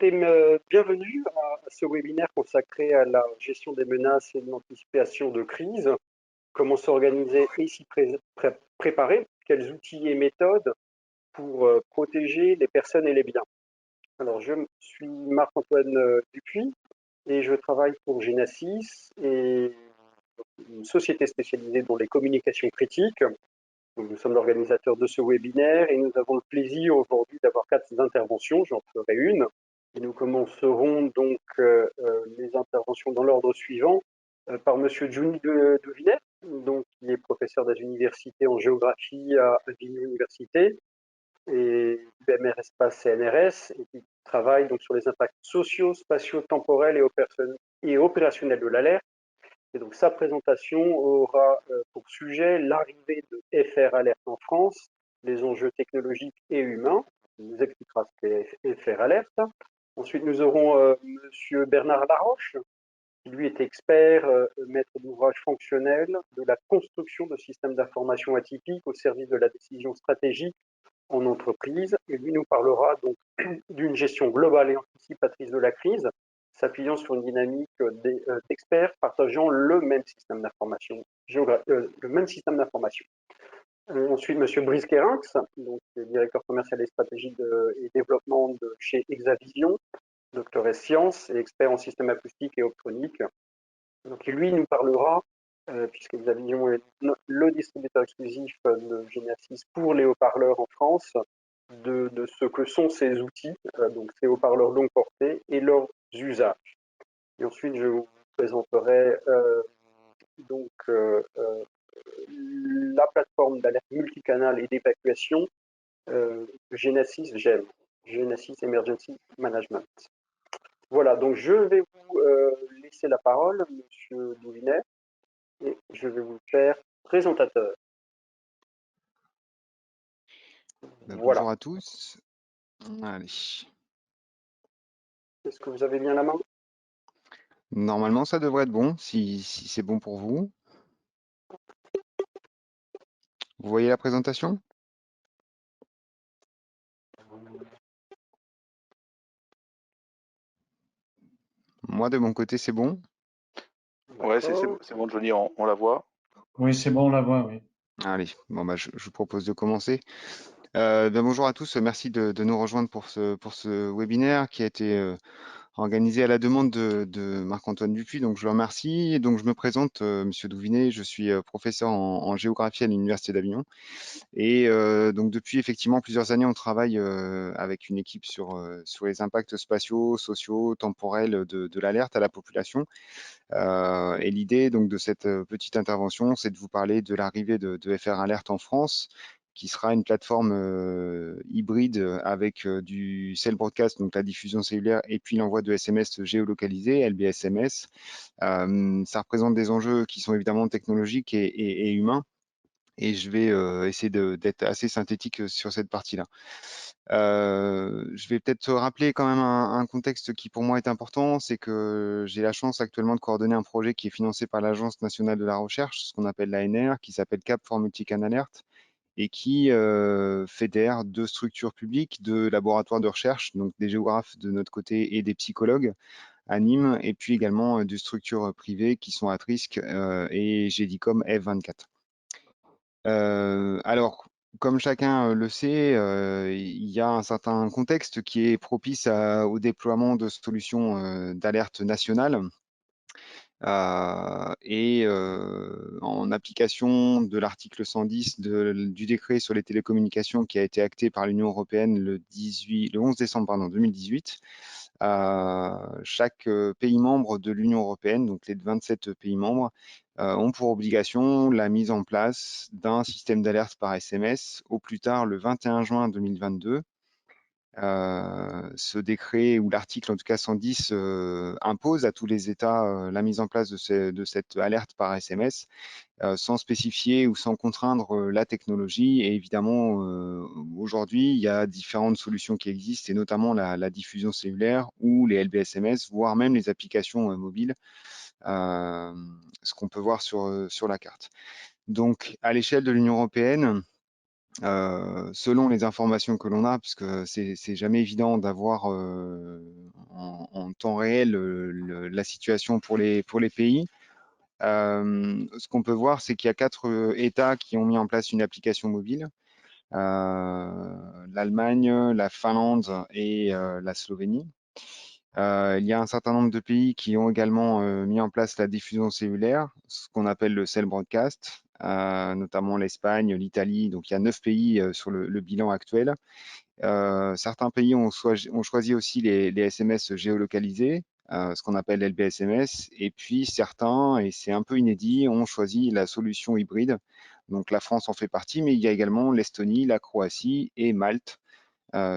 écoutez, bienvenue à ce webinaire consacré à la gestion des menaces et de l'anticipation de crise. Comment s'organiser et s'y préparer, quels outils et méthodes pour protéger les personnes et les biens. Alors, je suis Marc-Antoine Dupuis et je travaille pour Genasis, et une société spécialisée dans les communications critiques. Donc, nous sommes l'organisateur de ce webinaire et nous avons le plaisir aujourd'hui d'avoir 4 interventions. J'en ferai une. Et nous commencerons donc les interventions dans l'ordre suivant par Monsieur Juni Devinet, donc qui est professeur des universités en géographie à Avignon Université et UMR Espace CNRS, et qui travaille donc sur les impacts sociaux, spatiaux, temporels et opérationnels de l'alerte. Et donc sa présentation aura pour sujet l'arrivée de FR Alert en France, les enjeux technologiques et humains. Il nous expliquera ce qu'est FR Alert. Ensuite, nous aurons Monsieur Bernard Laroche, qui lui est expert, maître d'ouvrage fonctionnel de la construction de systèmes d'information atypiques au service de la décision stratégique en entreprise. Et lui nous parlera donc d'une gestion globale et anticipatrice de la crise, s'appuyant sur une dynamique d'experts partageant le même système d'information. Ensuite, M. Brice Kerinx, donc directeur commercial et stratégique et développement chez Exavision, docteur S sciences et expert en système acoustique et optronique. Donc, lui nous parlera, puisque Exavision est le distributeur exclusif de Genasis pour les haut-parleurs en France, de ce que sont ces outils, donc ces haut-parleurs longue portée et leurs usages. Et ensuite, je vous présenterai donc la plateforme d'alerte multicanal et d'évacuation Genasis GEM, Genasis Emergency Management. Voilà, donc je vais vous laisser la parole, Monsieur Douvinet, et je vais vous faire présentateur. Voilà. Bonjour à tous. Allez. Est-ce que vous avez bien la main? Normalement, ça devrait être bon, si c'est bon pour vous. Vous voyez la présentation? Moi, de mon côté, c'est bon. Ouais, c'est bon, Johnny, on la voit. Oui, c'est bon, on la voit, oui. Allez, bon, bah, je vous propose de commencer. Bonjour à tous, merci de nous rejoindre pour ce webinaire qui a été organisé à la demande de Marc-Antoine Dupuis, donc je le remercie. Et donc je me présente, Monsieur Douvinet, je suis professeur en géographie à l'Université d'Avignon. Et donc depuis effectivement plusieurs années, on travaille avec une équipe sur les impacts spatiaux, sociaux, temporels de l'alerte à la population. Et l'idée donc de cette petite intervention, c'est de vous parler de l'arrivée de FR Alert en France, qui sera une plateforme hybride avec du cell broadcast, donc la diffusion cellulaire, et puis l'envoi de SMS géolocalisés, LBSMS. Ça représente des enjeux qui sont évidemment technologiques et humains. Et je vais essayer d'être assez synthétique sur cette partie-là. Je vais peut-être rappeler quand même un contexte qui pour moi est important, c'est que j'ai la chance actuellement de coordonner un projet qui est financé par l'Agence nationale de la recherche, ce qu'on appelle l'ANR, qui s'appelle Cap for Multican Alert, et qui fédère 2 structures publiques, 2 laboratoires de recherche, donc des géographes de notre côté et des psychologues à Nîmes, et puis également 2 structures privées qui sont Atrisc et GEDICOM F24. Alors, comme chacun le sait, il y a un certain contexte qui est propice au déploiement de solutions d'alerte nationale. Et en application de l'article 110 du décret sur les télécommunications qui a été acté par l'Union européenne le 11 décembre 2018, chaque pays membre de l'Union européenne, donc les 27 pays membres, ont pour obligation la mise en place d'un système d'alerte par SMS au plus tard le 21 juin 2022. Ce décret ou l'article en tout cas 110 impose à tous les États la mise en place de cette alerte par SMS sans spécifier ou sans contraindre la technologie. Et évidemment, aujourd'hui, il y a différentes solutions qui existent, et notamment la diffusion cellulaire ou les LBSMS, voire même les applications mobiles, ce qu'on peut voir sur la carte. Donc, à l'échelle de l'Union européenne, selon les informations que l'on a, puisque c'est jamais évident d'avoir en temps réel la situation pour les pays. Ce qu'on peut voir, c'est qu'il y a 4 États qui ont mis en place une application mobile. L'Allemagne, la Finlande et la Slovénie. Il y a un certain nombre de pays qui ont également mis en place la diffusion cellulaire, ce qu'on appelle le cell broadcast, notamment l'Espagne, l'Italie. Donc il y a 9 pays sur le bilan actuel. Certains pays ont choisi aussi les SMS géolocalisés, ce qu'on appelle LBSMS, et puis certains, et c'est un peu inédit, ont choisi la solution hybride. Donc la France en fait partie, mais il y a également l'Estonie, la Croatie et Malte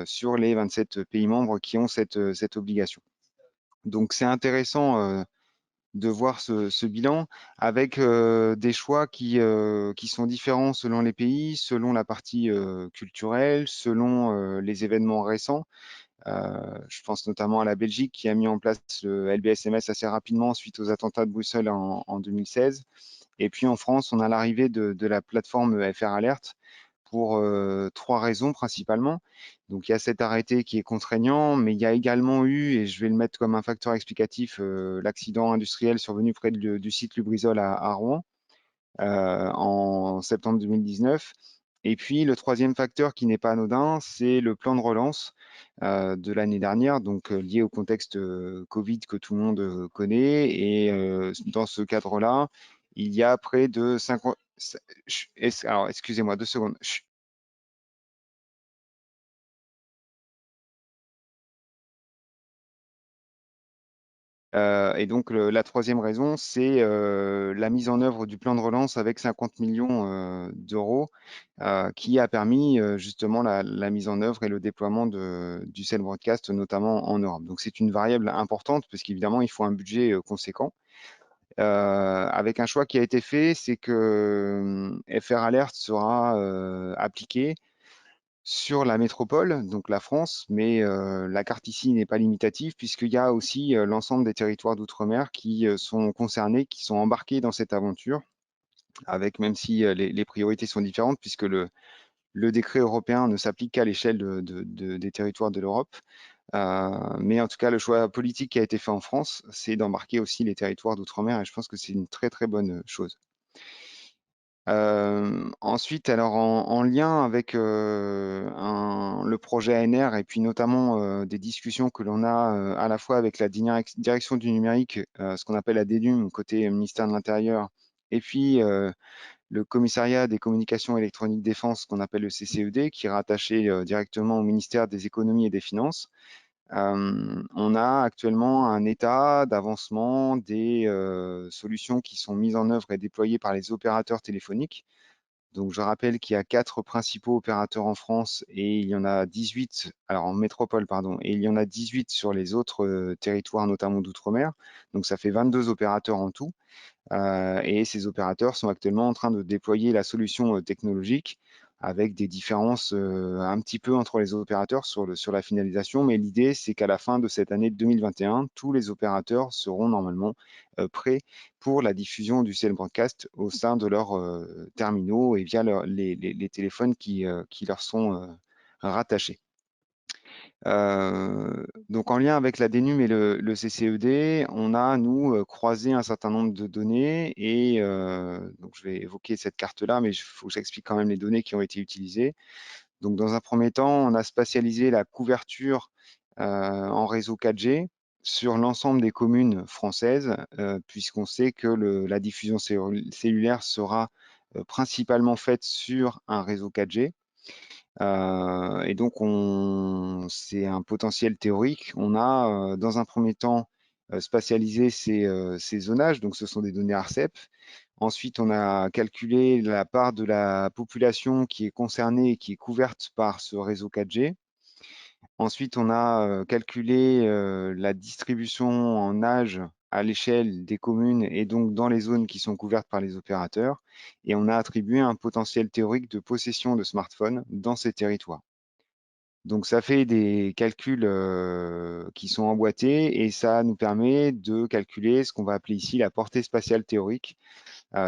sur les 27 pays membres qui ont cette obligation. Donc c'est intéressant de voir ce bilan avec des choix qui sont différents selon les pays, selon la partie culturelle, selon les événements récents. Je pense notamment à la Belgique qui a mis en place le LBSMS assez rapidement suite aux attentats de Bruxelles en 2016. Et puis en France, on a l'arrivée de la plateforme FR Alert pour 3 raisons principalement. Donc il y a cet arrêté qui est contraignant, mais il y a également eu, et je vais le mettre comme un facteur explicatif, l'accident industriel survenu près du site Lubrizol à Rouen en septembre 2019. Et puis le troisième facteur qui n'est pas anodin, c'est le plan de relance de l'année dernière, donc lié au contexte Covid que tout le monde connaît. Et dans ce cadre-là, il y a près de 50... Alors, excusez-moi, 2 secondes. Et donc la troisième raison, c'est la mise en œuvre du plan de relance avec 50 millions d'euros qui a permis justement la mise en œuvre et le déploiement du cell broadcast, notamment en Europe. Donc c'est une variable importante parce qu'évidemment, il faut un budget conséquent. Avec un choix qui a été fait, c'est que FR Alert sera appliqué sur la métropole, donc la France, mais la carte ici n'est pas limitative puisqu'il y a aussi l'ensemble des territoires d'outre-mer qui sont concernés, qui sont embarqués dans cette aventure, avec même si les priorités sont différentes puisque le décret européen ne s'applique qu'à l'échelle des territoires de l'Europe. Mais en tout cas, le choix politique qui a été fait en France, c'est d'embarquer aussi les territoires d'outre-mer et je pense que c'est une très très bonne chose. Ensuite, alors en lien avec le projet ANR et puis notamment des discussions que l'on a à la fois avec la direction du numérique, ce qu'on appelle la DNUM côté ministère de l'Intérieur, et puis le commissariat des communications électroniques défense, qu'on appelle le CCED, qui est rattaché directement au ministère des économies et des finances. On a actuellement un état d'avancement des solutions qui sont mises en œuvre et déployées par les opérateurs téléphoniques. Donc, je rappelle qu'il y a 4 principaux opérateurs en France et il y en a 18, alors en métropole, pardon, et il y en a 18 sur les autres territoires, notamment d'outre-mer. Donc, ça fait 22 opérateurs en tout. Et ces opérateurs sont actuellement en train de déployer la solution technologique avec des différences un petit peu entre les opérateurs sur la finalisation. Mais l'idée, c'est qu'à la fin de cette année 2021, tous les opérateurs seront normalement prêts pour la diffusion du cell broadcast au sein de leurs terminaux et via les téléphones qui leur sont rattachés. Donc en lien avec la DNUM et le CCED, on a, nous, croisé un certain nombre de données et donc je vais évoquer cette carte-là, mais il faut que j'explique quand même les données qui ont été utilisées. Donc dans un premier temps, on a spatialisé la couverture en réseau 4G sur l'ensemble des communes françaises, puisqu'on sait que la diffusion cellulaire sera principalement faite sur un réseau 4G. Et donc, c'est un potentiel théorique. On a, dans un premier temps, spatialisé ces zonages, donc ce sont des données ARCEP. Ensuite, on a calculé la part de la population qui est concernée et qui est couverte par ce réseau 4G. Ensuite, on a calculé la distribution en âge à l'échelle des communes et donc dans les zones qui sont couvertes par les opérateurs. Et on a attribué un potentiel théorique de possession de smartphones dans ces territoires. Donc, ça fait des calculs qui sont emboîtés et ça nous permet de calculer ce qu'on va appeler ici la portée spatiale théorique.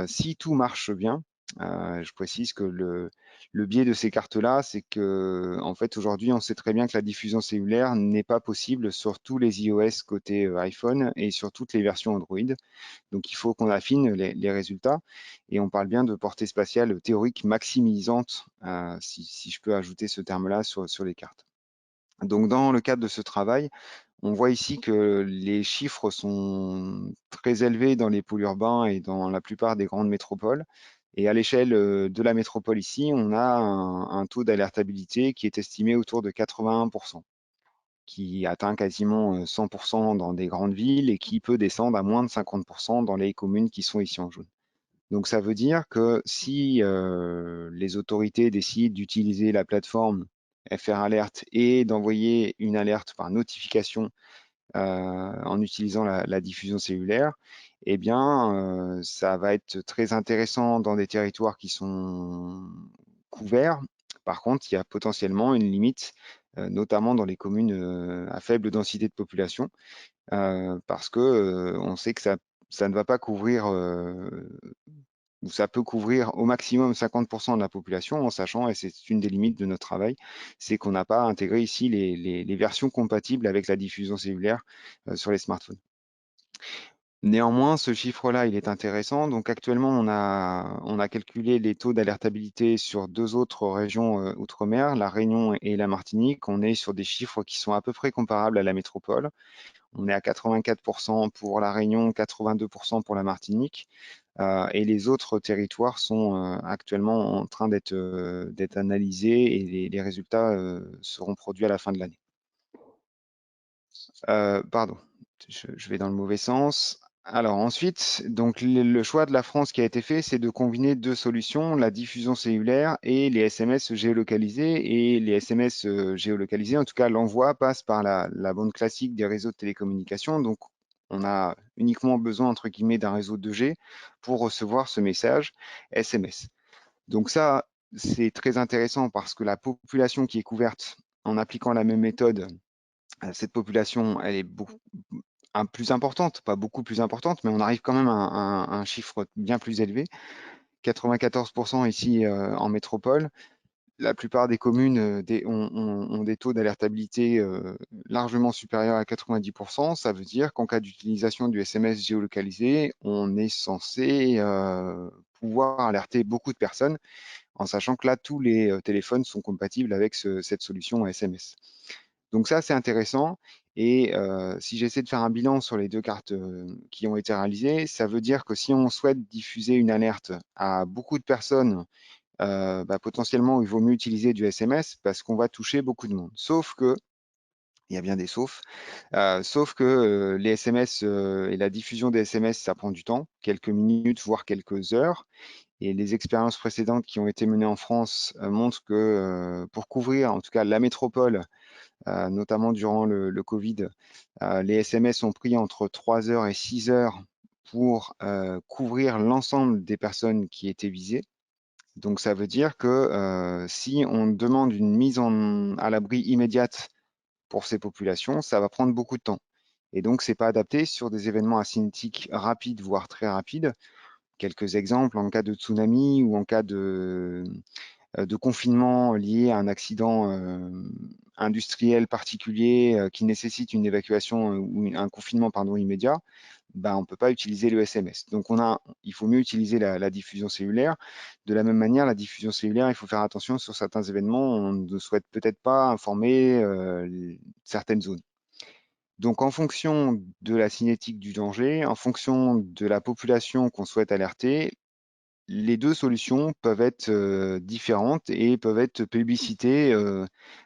Si tout marche bien, Je précise que le biais de ces cartes-là, c'est que en fait aujourd'hui, on sait très bien que la diffusion cellulaire n'est pas possible sur tous les iOS côté iPhone et sur toutes les versions Android. Donc il faut qu'on affine les résultats et on parle bien de portée spatiale théorique maximisante, si je peux ajouter ce terme-là sur les cartes. Donc dans le cadre de ce travail, on voit ici que les chiffres sont très élevés dans les pôles urbains et dans la plupart des grandes métropoles. Et à l'échelle de la métropole ici, on a un taux d'alertabilité qui est estimé autour de 81%, qui atteint quasiment 100% dans des grandes villes et qui peut descendre à moins de 50% dans les communes qui sont ici en jaune. Donc ça veut dire que si les autorités décident d'utiliser la plateforme FR Alert et d'envoyer une alerte par notification en utilisant la diffusion cellulaire, eh bien, ça va être très intéressant dans des territoires qui sont couverts. Par contre, il y a potentiellement une limite, notamment dans les communes à faible densité de population, parce que on sait que ça ne va pas couvrir où ça peut couvrir au maximum 50% de la population, en sachant, et c'est une des limites de notre travail, c'est qu'on n'a pas intégré ici les versions compatibles avec la diffusion cellulaire sur les smartphones. Néanmoins, ce chiffre-là, il est intéressant. Donc actuellement, on a calculé les taux d'alertabilité sur deux autres régions outre-mer, la Réunion et la Martinique. On est sur des chiffres qui sont à peu près comparables à la métropole. On est à 84% pour la Réunion, 82% pour la Martinique. Et les autres territoires sont actuellement en train d'être analysés et les résultats seront produits à la fin de l'année. Pardon, je vais dans le mauvais sens. Alors ensuite, donc le choix de la France qui a été fait, c'est de combiner deux solutions, la diffusion cellulaire et les SMS géolocalisés. Et les SMS géolocalisés, en tout cas l'envoi passe par la bande classique des réseaux de télécommunications. Donc on a uniquement besoin, entre guillemets, d'un réseau 2G pour recevoir ce message SMS. Donc ça, c'est très intéressant parce que la population qui est couverte en appliquant la même méthode, cette population, elle est beaucoup plus importante, pas beaucoup plus importante, mais on arrive quand même à un chiffre bien plus élevé. 94% ici en métropole. La plupart des communes ont des taux d'alertabilité largement supérieurs à 90%. Ça veut dire qu'en cas d'utilisation du SMS géolocalisé, on est censé pouvoir alerter beaucoup de personnes, en sachant que là, tous les téléphones sont compatibles avec cette solution SMS. Donc ça, c'est intéressant. Et si j'essaie de faire un bilan sur les deux cartes qui ont été réalisées, ça veut dire que si on souhaite diffuser une alerte à beaucoup de personnes, potentiellement, il vaut mieux utiliser du SMS parce qu'on va toucher beaucoup de monde. Sauf que, il y a bien des sauf que les SMS et la diffusion des SMS, ça prend du temps, quelques minutes, voire quelques heures. Et les expériences précédentes qui ont été menées en France montrent que pour couvrir, en tout cas, la métropole, notamment durant le Covid, les SMS ont pris entre 3 heures et 6 heures pour couvrir l'ensemble des personnes qui étaient visées. Donc ça veut dire que si on demande une mise à l'abri immédiate pour ces populations, ça va prendre beaucoup de temps. Et donc c'est pas adapté sur des événements asymptotiques rapides, voire très rapides. Quelques exemples, en cas de tsunami ou en cas de confinement lié à un accident industriel particulier qui nécessite une évacuation ou un confinement immédiat, on ne peut pas utiliser le SMS. Donc il faut mieux utiliser la diffusion cellulaire. De la même manière, la diffusion cellulaire, il faut faire attention sur certains événements. On ne souhaite peut-être pas informer certaines zones. Donc en fonction de la cinétique du danger, en fonction de la population qu'on souhaite alerter, les deux solutions peuvent être différentes et peuvent être plébiscitées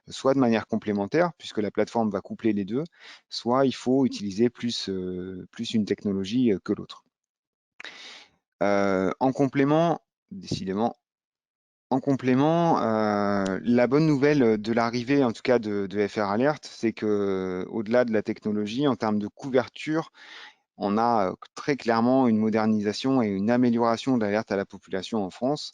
soit de manière complémentaire, puisque la plateforme va coupler les deux, soit il faut utiliser plus une technologie que l'autre. En complément, décidément, la bonne nouvelle de l'arrivée, en tout cas de FR Alert, c'est que au-delà de la technologie, en termes de couverture, on a très clairement une modernisation et une amélioration d'alerte à la population en France.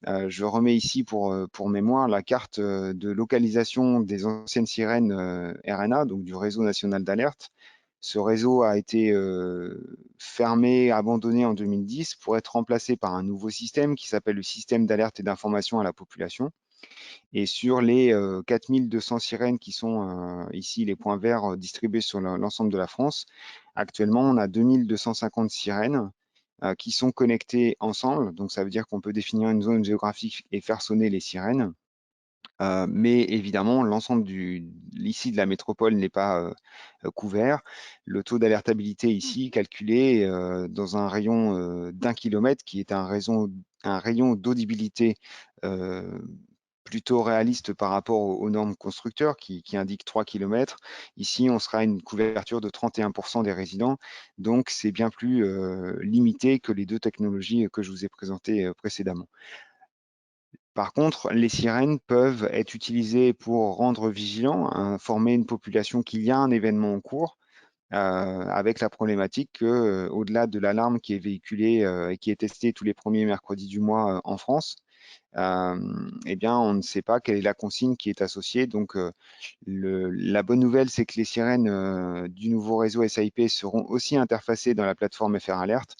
Je remets ici pour mémoire la carte de localisation des anciennes sirènes RNA, donc du réseau national d'alerte, Ce réseau a été fermé, abandonné en 2010 pour être remplacé par un nouveau système qui s'appelle le système d'alerte et d'information à la population. Et sur les 4200 sirènes qui sont ici les points verts distribués sur l'ensemble de la France, actuellement on a 2250 sirènes qui sont connectées ensemble. Donc ça veut dire qu'on peut définir une zone géographique et faire sonner les sirènes. Mais évidemment, l'ensemble ici de la métropole n'est pas couvert. Le taux d'alertabilité ici calculé dans un rayon d'1 kilomètre, qui est un rayon d'audibilité plutôt réaliste par rapport aux normes constructeurs qui indiquent 3 km. Ici, on sera à une couverture de 31% des résidents, donc c'est bien plus limité que les deux technologies que je vous ai présentées précédemment. Par contre, les sirènes peuvent être utilisées pour rendre vigilant, informer une population qu'il y a un événement en cours, avec la problématique que, au-delà de l'alarme qui est véhiculée et qui est testée tous les premiers mercredis du mois en France, eh bien, on ne sait pas quelle est la consigne qui est associée. Donc, la bonne nouvelle, c'est que les sirènes du nouveau réseau SAIP seront aussi interfacées dans la plateforme FR Alert.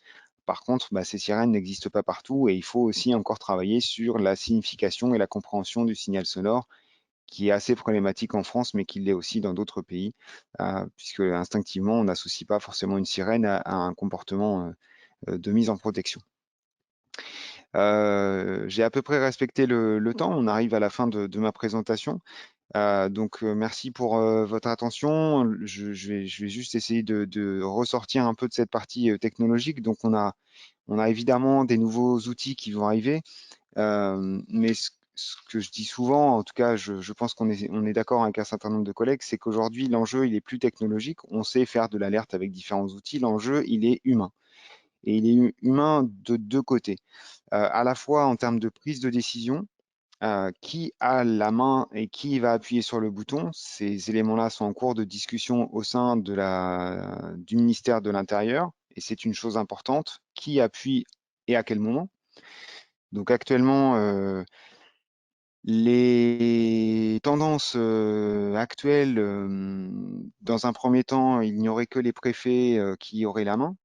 Par contre, ces sirènes n'existent pas partout et il faut aussi encore travailler sur la signification et la compréhension du signal sonore, qui est assez problématique en France, mais qui l'est aussi dans d'autres pays, puisque instinctivement, on n'associe pas forcément une sirène à un comportement de mise en protection. J'ai à peu près respecté le temps, on arrive à la fin de ma présentation. Donc merci pour votre attention. Je vais juste essayer de ressortir un peu de cette partie technologique. Donc on a évidemment des nouveaux outils qui vont arriver, mais ce que je dis souvent, en tout cas je pense qu'on est d'accord avec un certain nombre de collègues, c'est qu'aujourd'hui l'enjeu il est plus technologique. On sait faire de l'alerte avec différents outils. L'enjeu il est humain. Et il est humain de deux côtés, à la fois en termes de prise de décision, qui a la main et qui va appuyer sur le bouton. Ces éléments-là sont en cours de discussion au sein du ministère de l'Intérieur, et c'est une chose importante. Qui appuie et à quel moment? Donc actuellement, les tendances actuelles, dans un premier temps, il n'y aurait que les préfets qui auraient la main.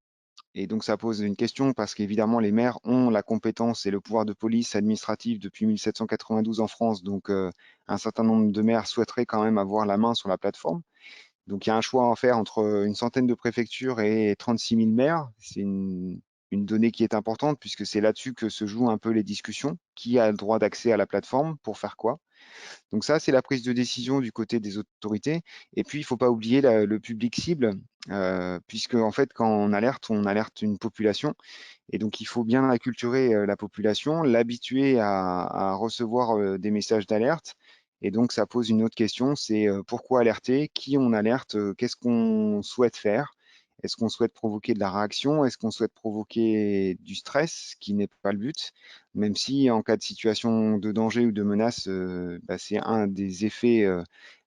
Et donc, ça pose une question parce qu'évidemment, les maires ont la compétence et le pouvoir de police administrative depuis 1792 en France. Donc, un certain nombre de maires souhaiteraient quand même avoir la main sur la plateforme. Donc, il y a un choix à en faire entre une centaine de préfectures et 36 000 maires. C'est une donnée qui est importante puisque c'est là-dessus que se jouent un peu les discussions. Qui a le droit d'accès à la plateforme pour faire quoi? Donc ça, c'est la prise de décision du côté des autorités. Et puis, il ne faut pas oublier le public cible, puisque en fait, quand on alerte une population. Et donc, il faut bien acculturer la population, l'habituer à recevoir des messages d'alerte. Et donc, ça pose une autre question, c'est pourquoi alerter? Qui on alerte? Qu'est-ce qu'on souhaite faire? Est-ce qu'on souhaite provoquer de la réaction? Est-ce qu'on souhaite provoquer du stress, ce qui n'est pas le but? Même si en cas de situation de danger ou de menace, c'est un des effets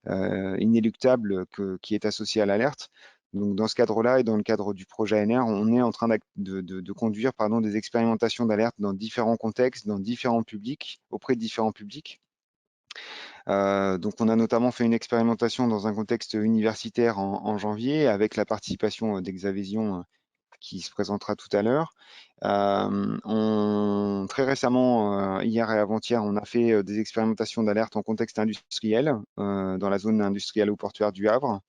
inéluctables qui est associé à l'alerte. Donc dans ce cadre-là et dans le cadre du projet ANR, on est en train de conduire des expérimentations d'alerte dans différents contextes, dans différents publics, auprès de différents publics. Donc on a notamment fait une expérimentation dans un contexte universitaire en janvier avec la participation d'Exavision qui se présentera tout à l'heure. Très récemment, hier et avant-hier, on a fait des expérimentations d'alerte en contexte industriel dans la zone industrielle ou portuaire du Havre,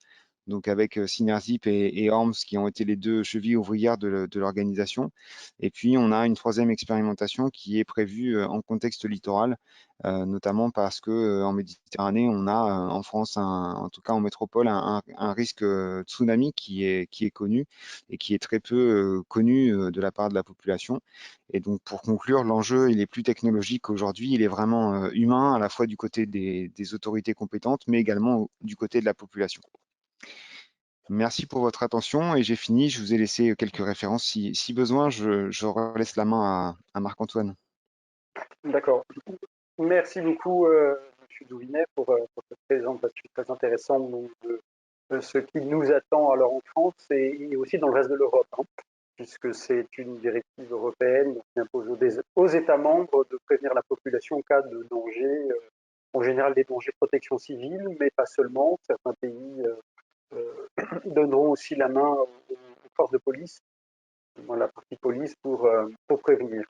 donc avec Synerzip et Orms qui ont été les deux chevilles ouvrières de l'organisation. Et puis, on a une troisième expérimentation qui est prévue en contexte littoral, notamment parce que en Méditerranée, on a en France, en tout cas en métropole, un risque tsunami qui est connu et qui est très peu connu de la part de la population. Et donc, pour conclure, l'enjeu, il est plus technologique aujourd'hui, il est vraiment humain, à la fois du côté des autorités compétentes, mais également du côté de la population. Merci pour votre attention et j'ai fini. Je vous ai laissé quelques références. Si besoin, je relaisse la main à Marc-Antoine. D'accord. Merci beaucoup, M. Douvinet, pour cette présentation très intéressante de ce qui nous attend alors en France et aussi dans le reste de l'Europe, puisque c'est une directive européenne qui impose aux États membres de prévenir la population en cas de danger, en général des dangers de protection civile, mais pas seulement. Certains pays donneront aussi la main aux forces de police, la partie police, pour prévenir.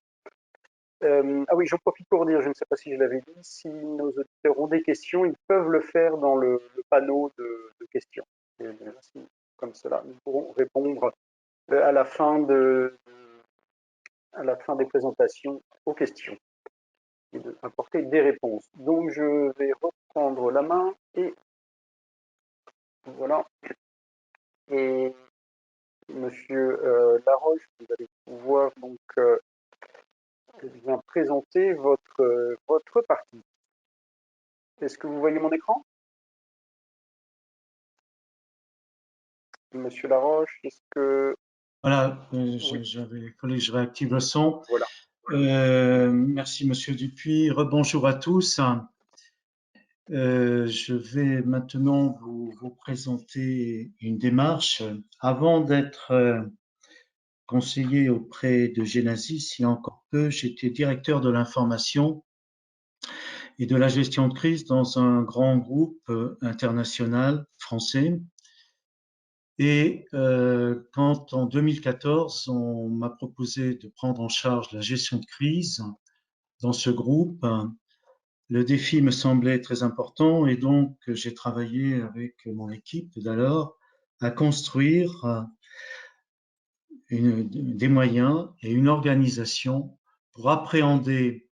Ah oui, j'en profite pour dire, je ne sais pas si je l'avais dit, si nos auditeurs ont des questions, ils peuvent le faire dans le panneau de questions. Et comme cela, nous pourrons répondre à la fin des présentations aux questions et apporter des réponses. Donc je vais reprendre la main et voilà. Et Monsieur Laroche, vous allez pouvoir donc bien présenter votre partie. Est-ce que vous voyez mon écran? Monsieur Laroche, est-ce que... Voilà, Oui. il fallait que je réactive le son. Voilà. Merci Monsieur Dupuis. Rebonjour à tous. Je vais maintenant vous présenter une démarche. Avant d'être conseiller auprès de Genasis, il y a encore peu, j'étais directeur de l'information et de la gestion de crise dans un grand groupe international français. Et quand en 2014, on m'a proposé de prendre en charge la gestion de crise dans ce groupe, le défi me semblait très important et donc j'ai travaillé avec mon équipe d'alors à construire des moyens et une organisation pour appréhender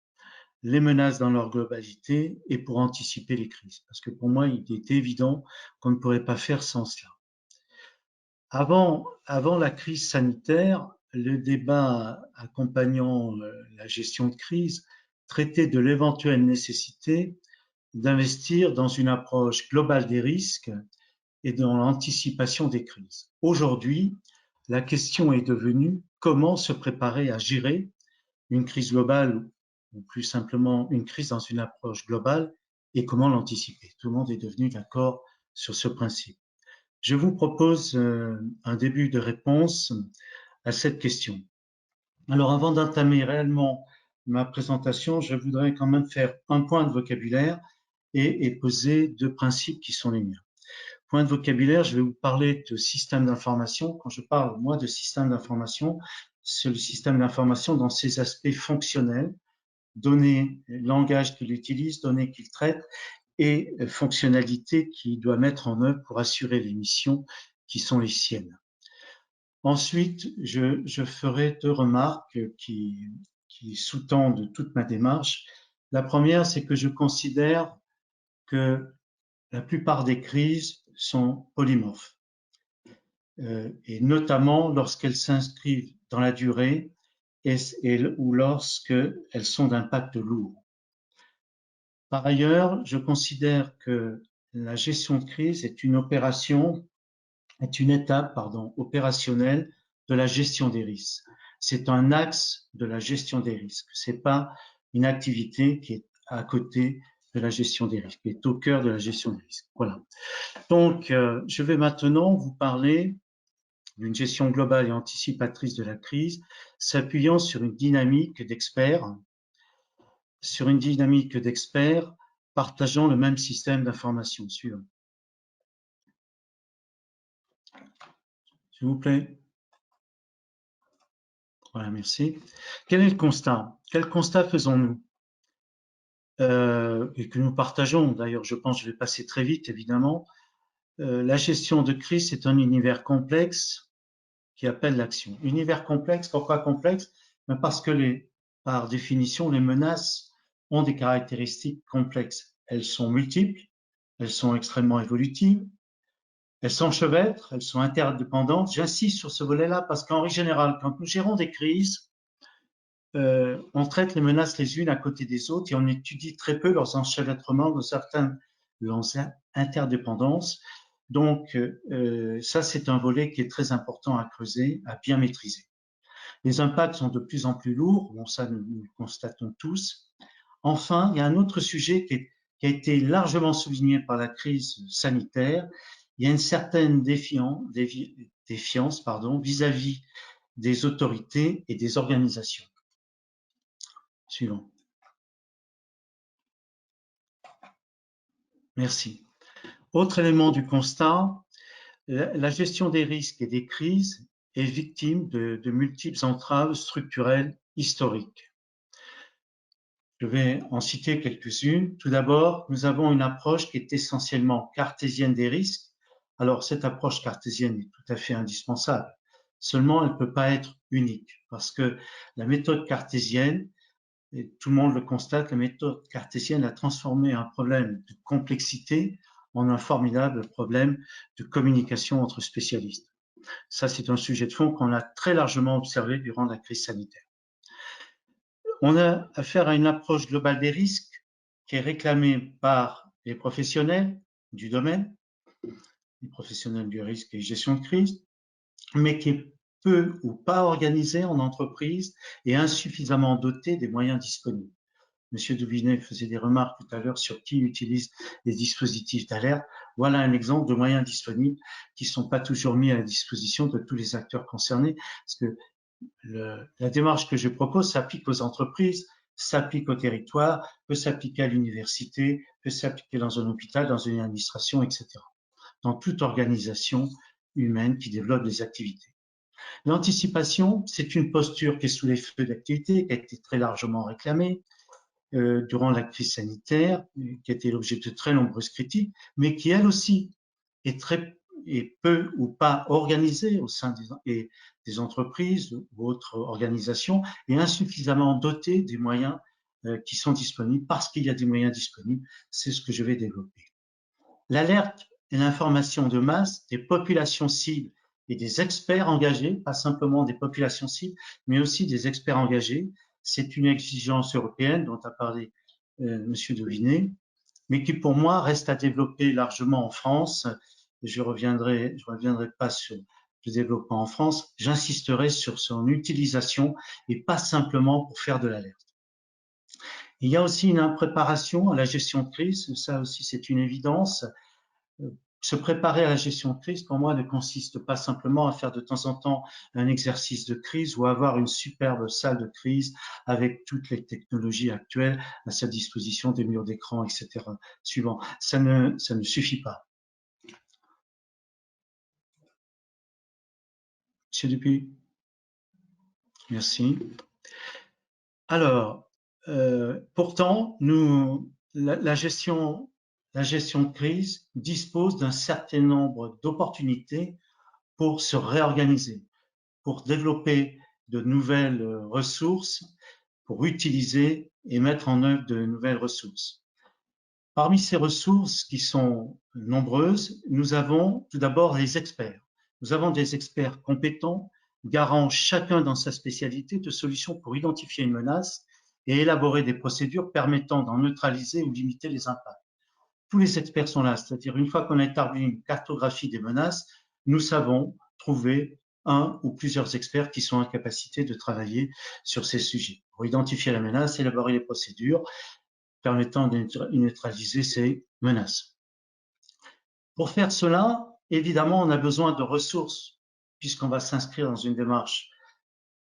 les menaces dans leur globalité et pour anticiper les crises. Parce que pour moi, il est évident qu'on ne pourrait pas faire sans cela. Avant la crise sanitaire, le débat accompagnant la gestion de crise traitait de l'éventuelle nécessité d'investir dans une approche globale des risques et dans l'anticipation des crises. Aujourd'hui, la question est devenue comment se préparer à gérer une crise globale ou plus simplement une crise dans une approche globale et comment l'anticiper. Tout le monde est devenu d'accord sur ce principe. Je vous propose un début de réponse à cette question. Alors, avant d'entamer réellement ma présentation, je voudrais quand même faire un point de vocabulaire et poser deux principes qui sont les miens. Point de vocabulaire, je vais vous parler de système d'information. Quand je parle, moi, de système d'information, c'est le système d'information dans ses aspects fonctionnels, données, langage qu'il utilise, données qu'il traite, et fonctionnalités qu'il doit mettre en œuvre pour assurer les missions qui sont les siennes. Ensuite, je ferai deux remarques qui sous-tendent toute ma démarche. La première, c'est que je considère que la plupart des crises sont polymorphes, et notamment lorsqu'elles s'inscrivent dans la durée ou lorsqu'elles sont d'impact lourd. Par ailleurs, je considère que la gestion de crise est une étape opérationnelle de la gestion des risques. C'est un axe de la gestion des risques. C'est pas une activité qui est à côté de la gestion des risques, qui est au cœur de la gestion des risques. Voilà. Donc, je vais maintenant vous parler d'une gestion globale et anticipatrice de la crise, s'appuyant sur une dynamique d'experts, partageant le même système d'information. Suivant. S'il vous plaît. Voilà, merci. Quel est le constat? Quel constat faisons-nous? Et que nous partageons, d'ailleurs, je pense que je vais passer très vite, évidemment. La gestion de crise, c'est un univers complexe qui appelle l'action. Univers complexe, pourquoi complexe? Parce que par définition, les menaces ont des caractéristiques complexes. Elles sont multiples, elles sont extrêmement évolutives, elles s'enchevêtrent, elles sont interdépendantes. J'insiste sur ce volet-là parce qu'en général, quand nous gérons des crises, on traite les menaces les unes à côté des autres et on étudie très peu leurs enchevêtrements, leurs interdépendances. Donc, ça, c'est un volet qui est très important à creuser, à bien maîtriser. Les impacts sont de plus en plus lourds, bon, ça, nous le constatons tous. Enfin, il y a un autre sujet qui a été largement souligné par la crise sanitaire. Il y a une certaine défiance vis-à-vis des autorités et des organisations. Suivant. Merci. Autre élément du constat, la gestion des risques et des crises est victime de multiples entraves structurelles historiques. Je vais en citer quelques-unes. Tout d'abord, nous avons une approche qui est essentiellement cartésienne des risques. Alors, cette approche cartésienne est tout à fait indispensable. Seulement, elle ne peut pas être unique parce que la méthode cartésienne, et tout le monde le constate, la méthode cartésienne a transformé un problème de complexité en un formidable problème de communication entre spécialistes. Ça, c'est un sujet de fond qu'on a très largement observé durant la crise sanitaire. On a affaire à une approche globale des risques qui est réclamée par les professionnels du domaine, les professionnels du risque et gestion de crise, mais qui est peu ou pas organisée en entreprise et insuffisamment dotée des moyens disponibles. Monsieur Doubinet faisait des remarques tout à l'heure sur qui utilise les dispositifs d'alerte. Voilà un exemple de moyens disponibles qui ne sont pas toujours mis à la disposition de tous les acteurs concernés, parce que la démarche que je propose s'applique aux entreprises, s'applique au territoire, peut s'appliquer à l'université, peut s'appliquer dans un hôpital, dans une administration, etc. Dans toute organisation humaine qui développe des activités. L'anticipation, c'est une posture qui est sous les feux d'activité, qui a été très largement réclamée durant la crise sanitaire, qui a été l'objet de très nombreuses critiques, mais qui elle aussi est peu ou pas organisée au sein des entreprises ou autres organisations et insuffisamment dotée des moyens qui sont disponibles parce qu'il y a des moyens disponibles. C'est ce que je vais développer. L'alerte et l'information de masse des populations cibles et des experts engagés, pas simplement des populations cibles, mais aussi des experts engagés. C'est une exigence européenne dont a parlé Monsieur Doubinet, mais qui pour moi reste à développer largement en France. Je reviendrai pas sur le développement en France, j'insisterai sur son utilisation et pas simplement pour faire de l'alerte. Il y a aussi une impréparation à la gestion de crise, ça aussi c'est une évidence. Se préparer à la gestion de crise, pour moi, ne consiste pas simplement à faire de temps en temps un exercice de crise ou avoir une superbe salle de crise avec toutes les technologies actuelles à sa disposition, des murs d'écran, etc. Suivant. Ça ne suffit pas. Monsieur Dupuis. Merci. Alors, pourtant, la gestion de crise dispose d'un certain nombre d'opportunités pour se réorganiser, pour développer de nouvelles ressources, pour utiliser et mettre en œuvre de nouvelles ressources. Parmi ces ressources qui sont nombreuses, nous avons tout d'abord les experts. Nous avons des experts compétents, garants chacun dans sa spécialité de solutions pour identifier une menace et élaborer des procédures permettant d'en neutraliser ou limiter les impacts. Tous les experts sont là, c'est-à-dire une fois qu'on a établi une cartographie des menaces, nous savons trouver un ou plusieurs experts qui sont en capacité de travailler sur ces sujets pour identifier la menace, élaborer les procédures permettant de neutraliser ces menaces. Pour faire cela, évidemment, on a besoin de ressources puisqu'on va s'inscrire dans une démarche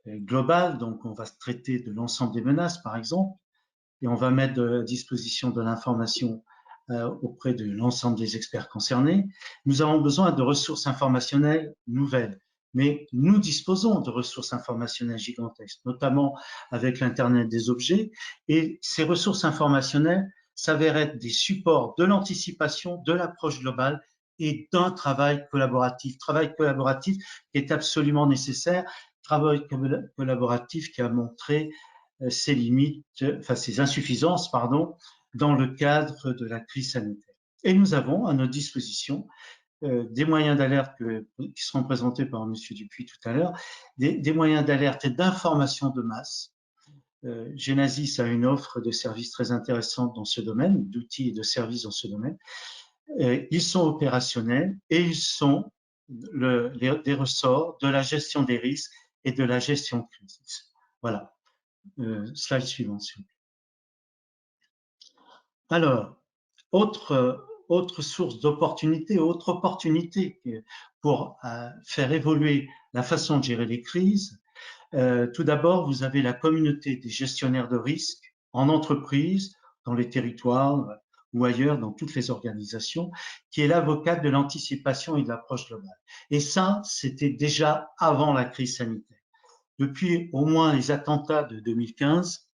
globale, donc on va traiter de l'ensemble des menaces, par exemple, et on va mettre à disposition de l'information auprès de l'ensemble des experts concernés. Nous avons besoin de ressources informationnelles nouvelles, mais nous disposons de ressources informationnelles gigantesques, notamment avec l'Internet des objets, et ces ressources informationnelles s'avèrent être des supports de l'anticipation, de l'approche globale et d'un travail collaboratif qui est absolument nécessaire, travail collaboratif qui a montré ses limites, enfin ses insuffisances, pardon, dans le cadre de la crise sanitaire. Et nous avons à notre disposition des moyens d'alerte qui seront présentés par M. Dupuis tout à l'heure, des moyens d'alerte et d'information de masse. Genesis a une offre de services très intéressante dans ce domaine, d'outils et de services dans ce domaine. Ils sont opérationnels et ils sont des ressorts de la gestion des risques et de la gestion de crise. Voilà. Slide suivant, s'il vous plaît. Alors, autre source d'opportunité, autre opportunité pour faire évoluer la façon de gérer les crises. Tout d'abord, vous avez la communauté des gestionnaires de risques en entreprise, dans les territoires, ou ailleurs dans toutes les organisations, qui est l'avocate de l'anticipation et de l'approche globale. Et ça, c'était déjà avant la crise sanitaire. Depuis au moins les attentats de 2015,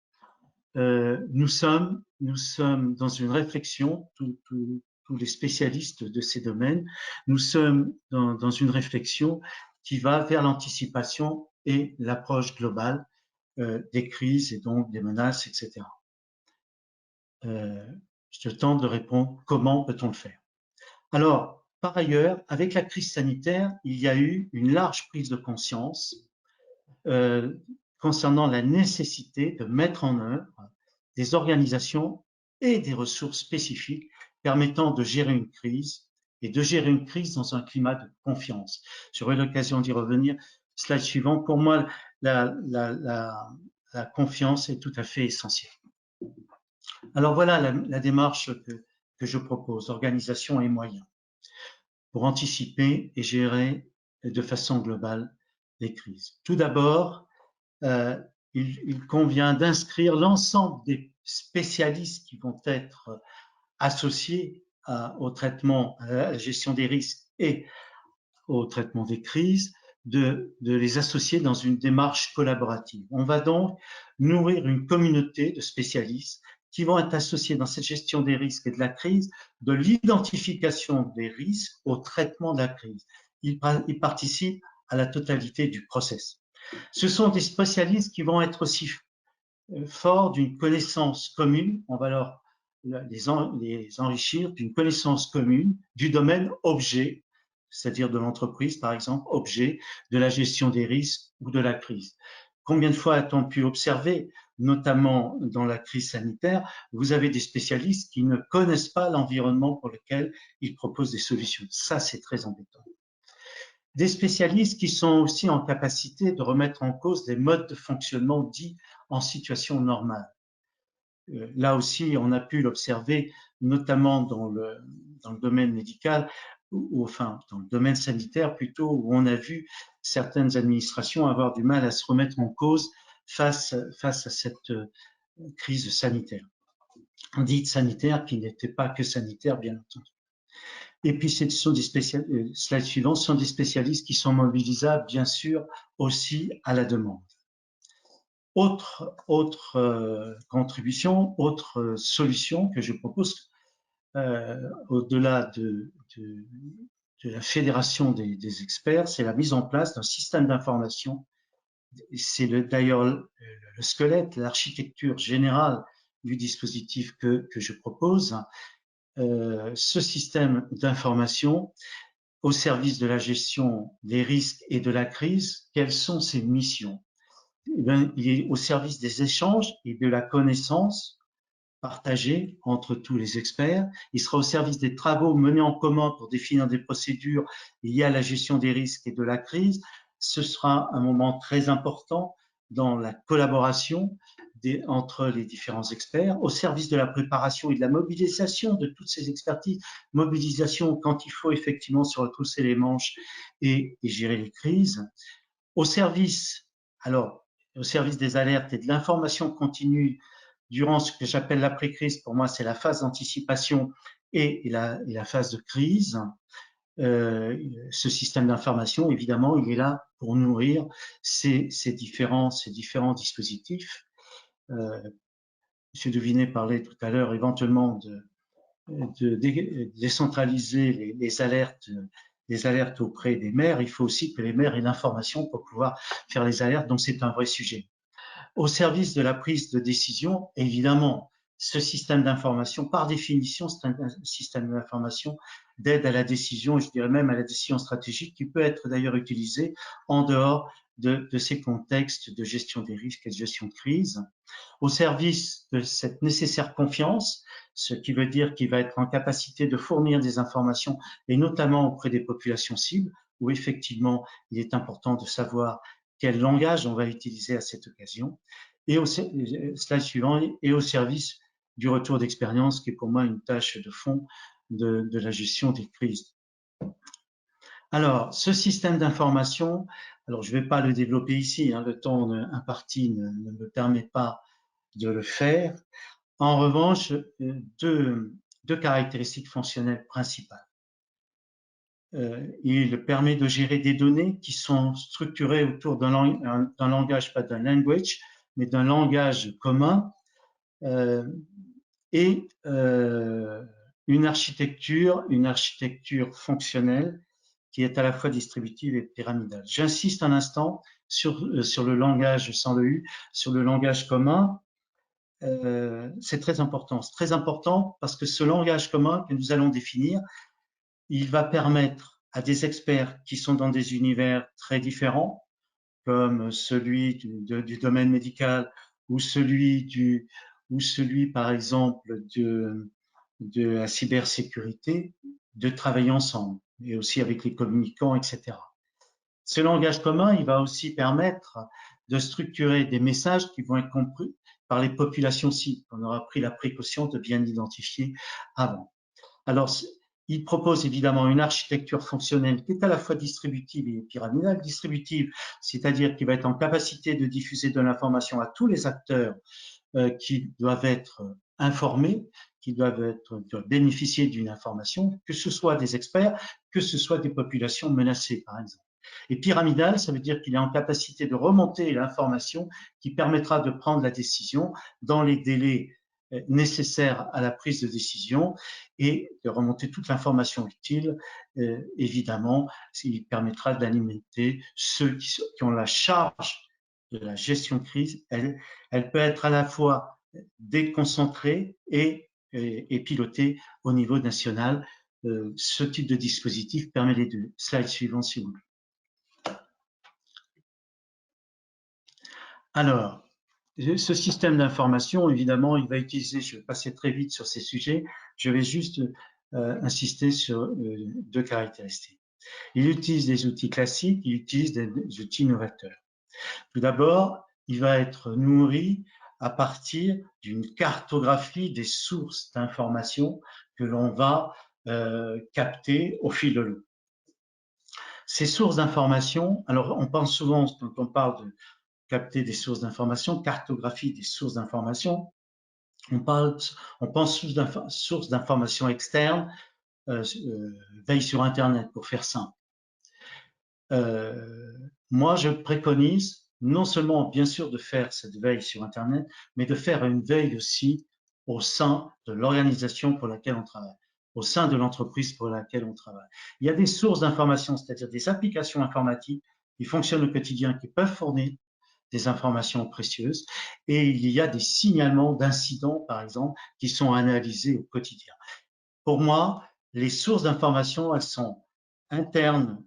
nous sommes dans une réflexion, tous les spécialistes de ces domaines, nous sommes dans une réflexion qui va vers l'anticipation et l'approche globale des crises et donc des menaces, etc. Je tente de répondre comment peut-on le faire. Alors, par ailleurs, avec la crise sanitaire, il y a eu une large prise de conscience concernant la nécessité de mettre en œuvre des organisations et des ressources spécifiques permettant de gérer une crise et de gérer une crise dans un climat de confiance. J'aurai l'occasion d'y revenir. Slide suivant. Pour moi, la confiance est tout à fait essentielle. Alors voilà la démarche que je propose, organisation et moyens, pour anticiper et gérer de façon globale les crises. Tout d'abord, il convient d'inscrire l'ensemble des spécialistes qui vont être associés au traitement, à la gestion des risques et au traitement des crises, de les associer dans une démarche collaborative. On va donc nourrir une communauté de spécialistes qui vont être associés dans cette gestion des risques et de la crise, de l'identification des risques au traitement de la crise. Ils participent à la totalité du process. Ce sont des spécialistes qui vont être aussi forts d'une connaissance commune, on va les enrichir d'une connaissance commune du domaine objet, c'est-à-dire de l'entreprise, par exemple, objet de la gestion des risques ou de la crise. Combien de fois a-t-on pu observer, notamment dans la crise sanitaire, vous avez des spécialistes qui ne connaissent pas l'environnement pour lequel ils proposent des solutions. Ça, c'est très embêtant. Des spécialistes qui sont aussi en capacité de remettre en cause des modes de fonctionnement dits en situation normale. Là aussi, on a pu l'observer, notamment dans le domaine médical, ou enfin dans le domaine sanitaire plutôt, où on a vu certaines administrations avoir du mal à se remettre en cause face à cette crise sanitaire, dite sanitaire, qui n'était pas que sanitaire, bien entendu. Et puis, ce sont des spécialistes, slide suivant, ce sont des spécialistes qui sont mobilisables, bien sûr, aussi à la demande. Autre contribution, autre solution que je propose, au-delà de la fédération des experts, c'est la mise en place d'un système d'information. C'est d'ailleurs le squelette, l'architecture générale du dispositif que je propose. Ce système d'information au service de la gestion des risques et de la crise, quelles sont ses missions? Eh bien, il est au service des échanges et de la connaissance partagée entre tous les experts. Il sera au service des travaux menés en commun pour définir des procédures liées à la gestion des risques et de la crise. Ce sera un moment très important dans la collaboration entre les différents experts, au service de la préparation et de la mobilisation de toutes ces expertises, mobilisation quand il faut effectivement se retrousser les manches et gérer les crises, au service des alertes et de l'information continue durant ce que j'appelle l'après-crise. Pour moi, c'est la phase d'anticipation et la phase de crise. Ce système d'information, évidemment, il est là pour nourrir ces différents dispositifs. Monsieur Devinet parlait tout à l'heure éventuellement de décentraliser les alertes auprès des maires. Il faut aussi que les maires aient l'information pour pouvoir faire les alertes, donc c'est un vrai sujet. Au service de la prise de décision, évidemment, ce système d'information, par définition, c'est un système d'information d'aide à la décision, et je dirais même à la décision stratégique, qui peut être d'ailleurs utilisé en dehors de ces contextes de gestion des risques et de gestion de crise, au service de cette nécessaire confiance, ce qui veut dire qu'il va être en capacité de fournir des informations, et notamment auprès des populations cibles, où effectivement il est important de savoir quel langage on va utiliser à cette occasion, et au slide suivant, et au service du retour d'expérience, qui est pour moi une tâche de fond de la gestion des crises. Alors, ce système d'information, alors je ne vais pas le développer ici, hein, le temps imparti ne me permet pas de le faire. En revanche, deux deux caractéristiques fonctionnelles principales. Il permet de gérer des données qui sont structurées autour d'un langage, pas d'un language, mais d'un langage commun, et une architecture fonctionnelle qui est à la fois distributive et pyramidale. J'insiste un instant sur le langage sans le U, sur le langage commun. C'est très important. C'est très important parce que ce langage commun que nous allons définir, il va permettre à des experts qui sont dans des univers très différents, comme celui du domaine médical ou celui par exemple de la cybersécurité, de travailler ensemble, et aussi avec les communicants, etc. Ce langage commun, il va aussi permettre de structurer des messages qui vont être compris par les populations cibles, qu'on aura pris la précaution de bien identifier avant. Alors, il propose évidemment une architecture fonctionnelle qui est à la fois distributive et pyramidale. Distributive, c'est-à-dire qu'il va être en capacité de diffuser de l'information à tous les acteurs qui doivent être informés, qui doivent bénéficier d'une information, que ce soit des experts, que ce soit des populations menacées, par exemple. Et pyramidal, ça veut dire qu'il est en capacité de remonter l'information qui permettra de prendre la décision dans les délais nécessaires à la prise de décision et de remonter toute l'information utile. Évidemment, il permettra d'alimenter ceux qui ont la charge de la gestion de crise. Elle peut être à la fois déconcentrée et pilotée au niveau national. Ce type de dispositif permet les deux. Slide suivant, s'il vous plaît. Alors, ce système d'information, évidemment, il va utiliser, je vais passer très vite sur ces sujets, je vais juste insister sur deux caractéristiques. Il utilise des outils classiques, il utilise des outils novateurs. Tout d'abord, il va être nourri à partir d'une cartographie des sources d'informations que l'on va capter au fil de l'eau. Ces sources d'informations, alors on pense souvent, quand on parle de capter des sources d'informations, cartographie des sources d'informations, on pense sources d'informations externes, veille sur Internet, pour faire simple. Moi, je préconise non seulement, bien sûr, de faire cette veille sur Internet, mais de faire une veille aussi au sein de l'organisation pour laquelle on travaille, au sein de l'entreprise pour laquelle on travaille. Il y a des sources d'informations, c'est-à-dire des applications informatiques qui fonctionnent au quotidien, qui peuvent fournir des informations précieuses, et il y a des signalements d'incidents, par exemple, qui sont analysés au quotidien. Pour moi, les sources d'informations, elles sont internes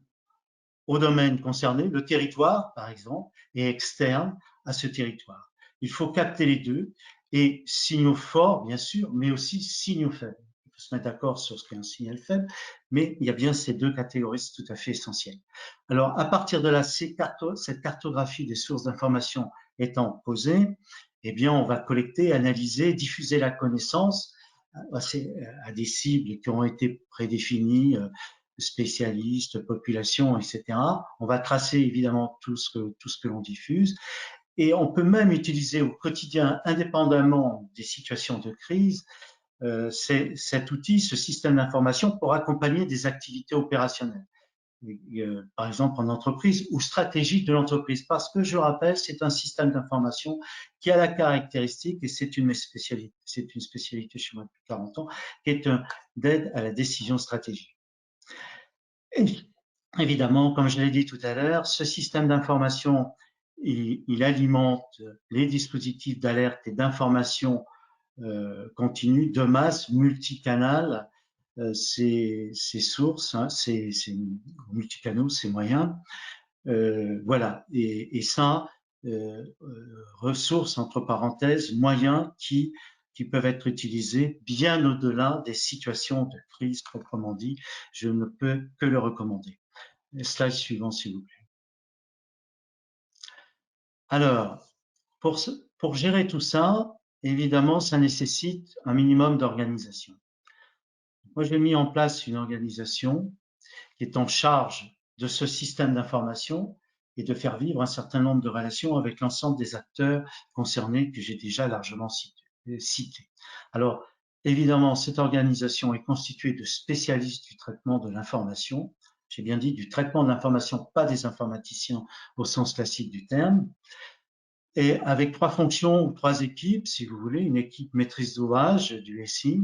au domaine concerné, le territoire, par exemple, et externes à ce territoire. Il faut capter les deux, et signaux forts, bien sûr, mais aussi signaux faibles. Il faut se mettre d'accord sur ce qu'est un signal faible, mais il y a bien ces deux catégories, c'est tout à fait essentiel. Alors, à partir de là, cette cartographie des sources d'information étant posée, eh bien, on va collecter, analyser, diffuser la connaissance à des cibles qui ont été prédéfinies, spécialistes, populations, etc. On va tracer évidemment tout ce que l'on diffuse. Et on peut même utiliser au quotidien, indépendamment des situations de crise, cet outil, ce système d'information pour accompagner des activités opérationnelles. Par exemple en entreprise ou stratégique de l'entreprise, parce que je rappelle, c'est un système d'information qui a la caractéristique, et c'est une spécialité chez moi depuis 40 ans, qui est d'aide à la décision stratégique. Et évidemment, comme je l'ai dit tout à l'heure, ce système d'information, il alimente les dispositifs d'alerte et d'information continue de masse multicanal, ces sources, hein, ces multicanaux, ces moyens, voilà, et ça, ressources entre parenthèses, moyens qui peuvent être utilisés bien au-delà des situations de crise proprement dit. Je ne peux que le recommander. Slide suivant, s'il vous plaît. Alors, pour gérer tout ça, évidemment, ça nécessite un minimum d'organisation. Moi, j'ai mis en place une organisation qui est en charge de ce système d'information et de faire vivre un certain nombre de relations avec l'ensemble des acteurs concernés que j'ai déjà largement cités. Alors, Évidemment, cette organisation est constituée de spécialistes du traitement de l'information. J'ai bien dit du traitement de l'information, pas des informaticiens au sens classique du terme. Et avec 3 fonctions ou 3 équipes, si vous voulez, une équipe maîtrise d'ouvrage du SI,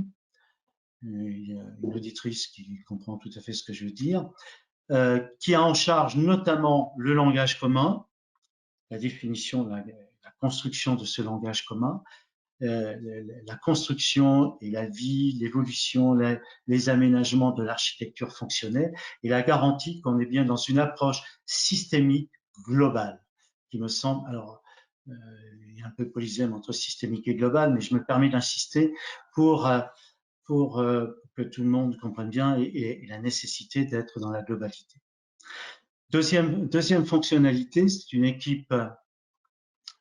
il y a une auditrice qui comprend tout à fait ce que je veux dire, qui a en charge notamment le langage commun, la définition, la construction de ce langage commun, la construction et la vie, l'évolution, les aménagements de l'architecture fonctionnelle et la garantie qu'on est bien dans une approche systémique globale, qui me semble, alors, il y a un peu de polysème entre systémique et global, mais je me permets d'insister pour que tout le monde comprenne bien et la nécessité d'être dans la globalité. Deuxième fonctionnalité, c'est une équipe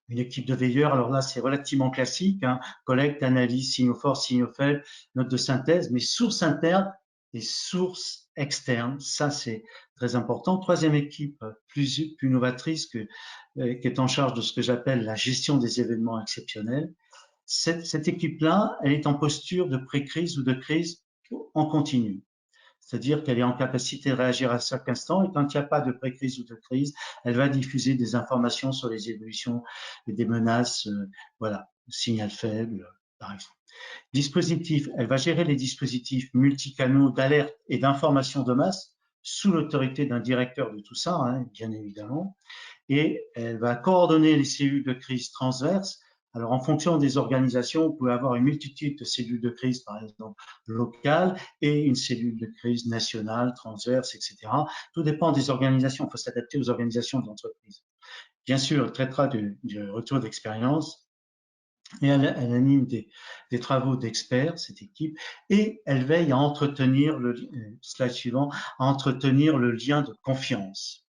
de veilleurs. Alors là, c'est relativement classique, hein, collecte, analyse, signaux forts, signaux faibles, notes de synthèse, mais sources internes et sources externes. Ça, c'est très important. Troisième équipe plus novatrice qui est en charge de ce que j'appelle la gestion des événements exceptionnels. Cette équipe-là, elle est en posture de pré-crise ou de crise en continu. C'est-à-dire qu'elle est en capacité de réagir à chaque instant et quand il n'y a pas de pré-crise ou de crise, elle va diffuser des informations sur les évolutions et des menaces, voilà, signal faible, par exemple. Dispositif, elle va gérer les dispositifs multicanaux d'alerte et d'information de masse sous l'autorité d'un directeur de tout ça, hein, bien évidemment, et elle va coordonner les cellules de crise transverses. Alors, en fonction des organisations, vous pouvez avoir une multitude de cellules de crise, par exemple, locales, et une cellule de crise nationale, transverse, etc. Tout dépend des organisations. Il faut s'adapter aux organisations de l'entreprise. Bien sûr, elle traitera du retour d'expérience et elle anime des travaux d'experts, cette équipe, et elle veille à entretenir, slide suivant, à entretenir le lien de confiance.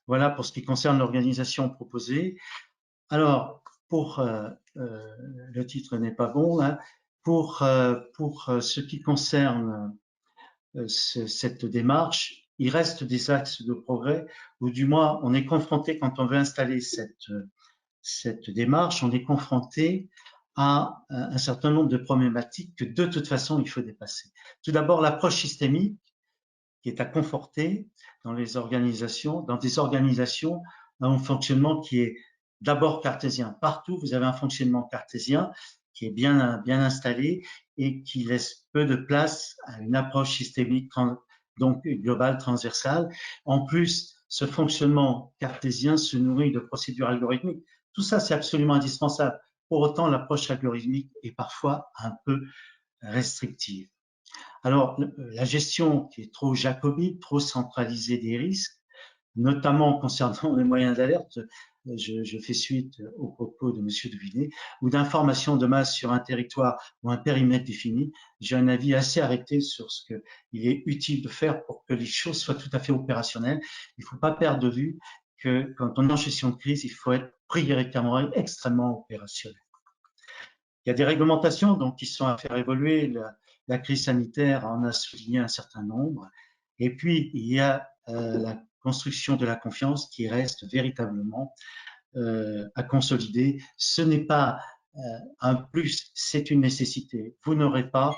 Voilà pour ce qui concerne l'organisation proposée. Alors, le titre n'est pas bon là. Pour ce qui concerne cette démarche, il reste des axes de progrès, ou du moins on est confronté quand on veut installer cette démarche, on est confronté à un certain nombre de problématiques que de toute façon il faut dépasser. Tout d'abord, l'approche systémique qui est à conforter dans des organisations un fonctionnement qui est d'abord cartésien. Partout, vous avez un fonctionnement cartésien qui est bien installé et qui laisse peu de place à une approche systémique, donc globale, transversale. En plus, ce fonctionnement cartésien se nourrit de procédures algorithmiques. Tout ça, c'est absolument indispensable. Pour autant, l'approche algorithmique est parfois un peu restrictive. Alors, la gestion qui est trop jacobite, trop centralisée des risques, notamment concernant les moyens d'alerte, je fais suite aux propos de M. Deviné, ou d'information de masse sur un territoire ou un périmètre défini, j'ai un avis assez arrêté sur ce qu'il est utile de faire pour que les choses soient tout à fait opérationnelles. Il ne faut pas perdre de vue que quand on est en gestion de crise, il faut être prioritairement extrêmement opérationnel. Il y a des réglementations donc, qui sont à faire évoluer. La crise sanitaire en a souligné un certain nombre. Et puis, il y a la construction de la confiance qui reste véritablement à consolider. Ce n'est pas un plus, c'est une nécessité. Vous n'aurez pas...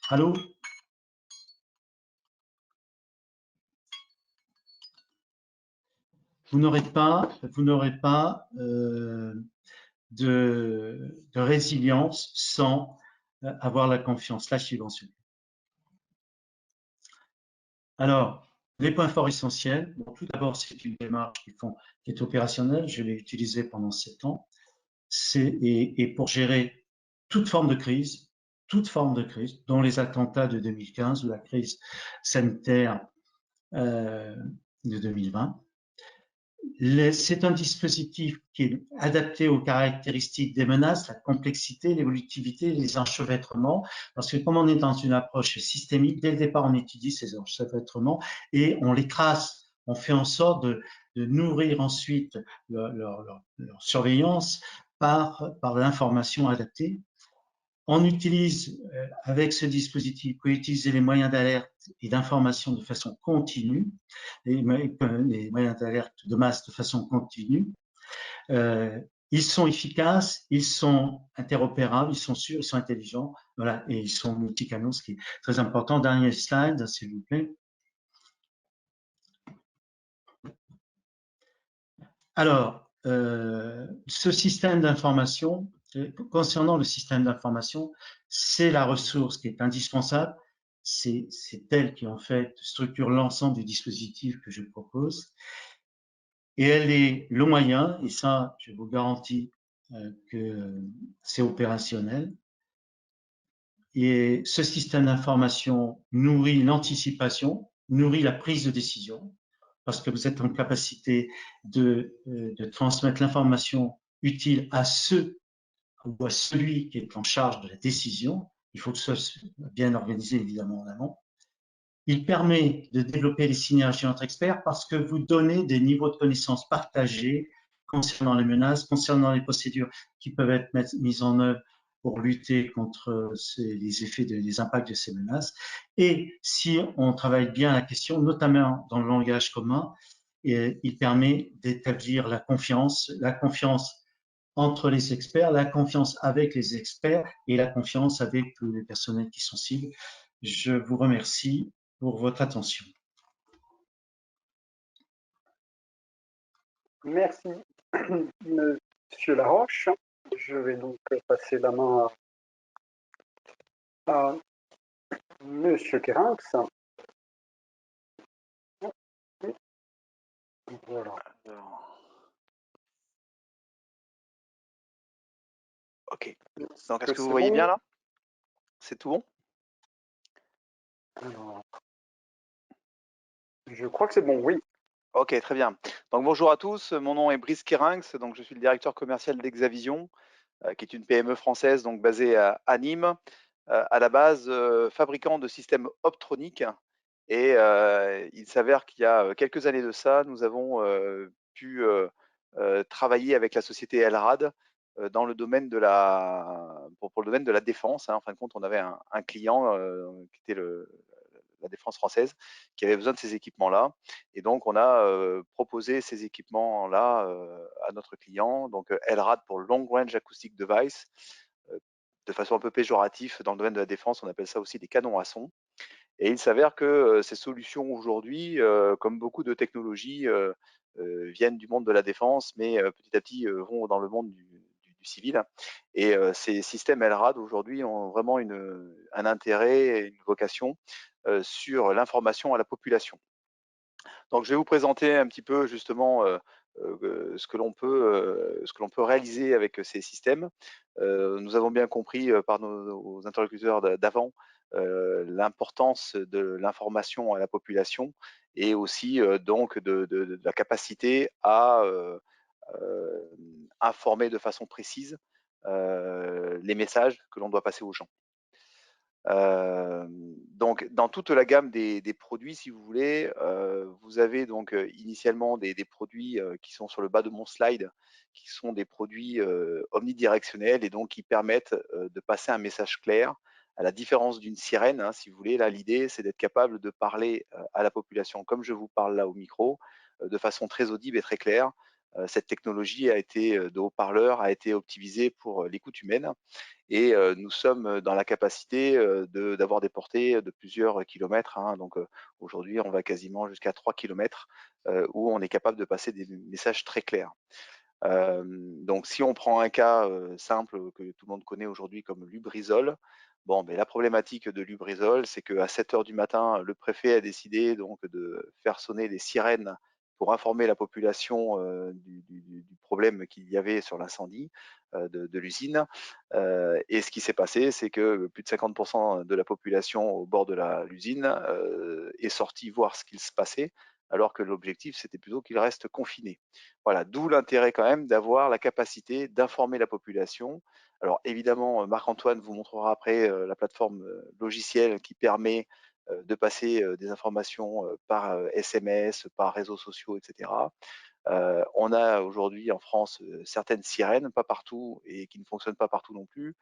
Allô ? Vous n'aurez pas de résilience sans avoir la confiance. Là, je suis mentionné. Alors, les points forts essentiels. Bon, tout d'abord, c'est une démarche qui est opérationnelle. Je l'ai utilisée pendant 7 ans. Et pour gérer toute forme de crise, dont les attentats de 2015 ou la crise sanitaire de 2020. C'est un dispositif qui est adapté aux caractéristiques des menaces, la complexité, l'évolutivité, les enchevêtrements, parce que comme on est dans une approche systémique, dès le départ, on étudie ces enchevêtrements et on les trace. On fait en sorte de nourrir ensuite leur surveillance par l'information adaptée. On utilise, avec ce dispositif, on peut utiliser les moyens d'alerte et d'information de façon continue, les moyens d'alerte de masse de façon continue. Ils sont efficaces, ils sont interopérables, ils sont sûrs, ils sont intelligents, voilà, et ils sont multicanaux, ce qui est très important. Dernier slide, s'il vous plaît. Alors, ce système d'information, concernant le système d'information, c'est la ressource qui est indispensable. C'est elle qui, en fait, structure l'ensemble du dispositif que je propose. Et elle est le moyen, et ça, je vous garantis que c'est opérationnel. Et ce système d'information nourrit l'anticipation, nourrit la prise de décision, parce que vous êtes en capacité de transmettre l'information utile à ceux ou à celui qui est en charge de la décision. Il faut que ce soit bien organisé, évidemment, en amont. Il permet de développer les synergies entre experts parce que vous donnez des niveaux de connaissances partagés concernant les menaces, concernant les procédures qui peuvent être mises en œuvre pour lutter contre les effets, les impacts de ces menaces. Et si on travaille bien la question, notamment dans le langage commun, il permet d'établir la confiance entre les experts, la confiance avec les experts et la confiance avec tous les personnels qui sont cibles. Je vous remercie pour votre attention. Merci, Monsieur Laroche. Je vais donc passer la main à Monsieur Kerinx. Voilà. Ok. Donc, est-ce que vous voyez bien là? C'est tout bon? Alors, je crois que c'est bon, oui. Ok, très bien. Donc, bonjour à tous. Mon nom est Brice Kerinx. Donc, je suis le directeur commercial d'Exavision, qui est une PME française donc basée à Nîmes, à la base fabricant de systèmes optroniques. Et il s'avère qu'il y a quelques années de ça, nous avons pu travailler avec la société Elrad dans le domaine de pour le domaine de la défense. En fin de compte, on avait un client qui était la défense française qui avait besoin de ces équipements-là. Et donc, on a proposé ces équipements-là à notre client. Donc, Elrad pour Long Range Acoustic Device. De façon un peu péjorative, dans le domaine de la défense, on appelle ça aussi des canons à son. Et il s'avère que ces solutions aujourd'hui, comme beaucoup de technologies, viennent du monde de la défense, mais petit à petit vont dans le monde du civil. Et ces systèmes LRAD aujourd'hui ont vraiment un intérêt et une vocation sur l'information à la population. Donc je vais vous présenter un petit peu justement ce que l'on peut réaliser avec ces systèmes. Nous avons bien compris par nos interlocuteurs d'avant l'importance de l'information à la population et aussi donc de la capacité à informer de façon précise les messages que l'on doit passer aux gens. Donc, dans toute la gamme des produits, si vous voulez, vous avez donc initialement des produits qui sont sur le bas de mon slide, qui sont des produits omnidirectionnels et donc qui permettent de passer un message clair, à la différence d'une sirène, si vous voulez. Là, l'idée, c'est d'être capable de parler à la population comme je vous parle là au micro, de façon très audible et très claire. Cette technologie de haut-parleur a été optimisée pour l'écoute humaine. Et nous sommes dans la capacité d'avoir des portées de plusieurs kilomètres. Donc aujourd'hui, on va quasiment jusqu'à 3 kilomètres où on est capable de passer des messages très clairs. Donc si on prend un cas simple que tout le monde connaît aujourd'hui comme Lubrizol, bon, mais la problématique de Lubrizol, c'est qu'à 7 heures du matin, le préfet a décidé donc de faire sonner des sirènes pour informer la population du problème qu'il y avait sur l'incendie de l'usine. Et ce qui s'est passé, c'est que plus de 50% de la population au bord de l'usine est sortie voir ce qu'il se passait, alors que l'objectif, c'était plutôt qu'il reste confiné. Voilà, d'où l'intérêt quand même d'avoir la capacité d'informer la population. Alors évidemment, Marc-Antoine vous montrera après la plateforme logicielle qui permet de passer des informations par SMS, par réseaux sociaux, etc. On a aujourd'hui en France certaines sirènes, pas partout, et qui ne fonctionnent pas partout non plus.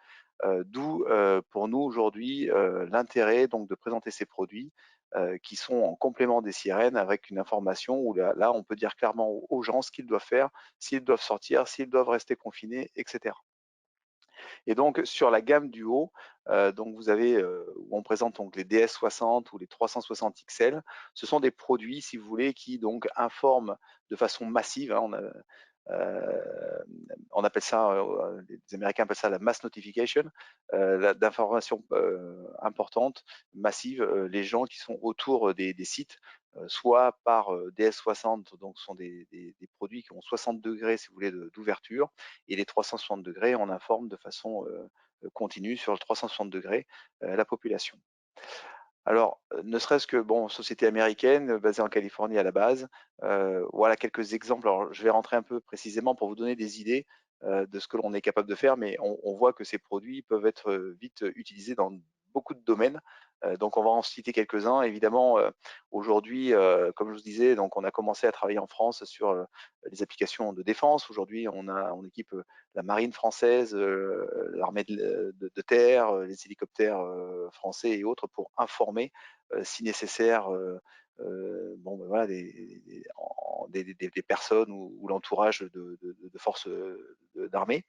D'où pour nous aujourd'hui l'intérêt donc de présenter ces produits qui sont en complément des sirènes avec une information où là on peut dire clairement aux gens ce qu'ils doivent faire, s'ils doivent sortir, s'ils doivent rester confinés, etc. Et donc sur la gamme du haut, donc vous avez où on présente donc les DS60 ou les 360 XL. Ce sont des produits, si vous voulez, qui donc informent de façon massive. Hein, on appelle ça, les Américains appellent ça la mass notification, d'informations importantes, massives, les gens qui sont autour des sites, soit par DS60, donc ce sont des produits qui ont 60 degrés, si vous voulez, d'ouverture, et les 360 degrés, on informe de façon continue sur le 360 degrés la population. Alors, ne serait-ce que, bon, société américaine, basée en Californie à la base, voilà quelques exemples. Alors, je vais rentrer un peu précisément pour vous donner des idées de ce que l'on est capable de faire, mais on voit que ces produits peuvent être vite utilisés dans beaucoup de domaines. Donc, on va en citer quelques-uns. Évidemment, aujourd'hui, comme je vous disais, donc on a commencé à travailler en France sur les applications de défense. Aujourd'hui, on équipe la marine française, l'armée de terre, les hélicoptères français et autres pour informer, si nécessaire, bon, ben voilà, des personnes ou l'entourage de forces d'armée.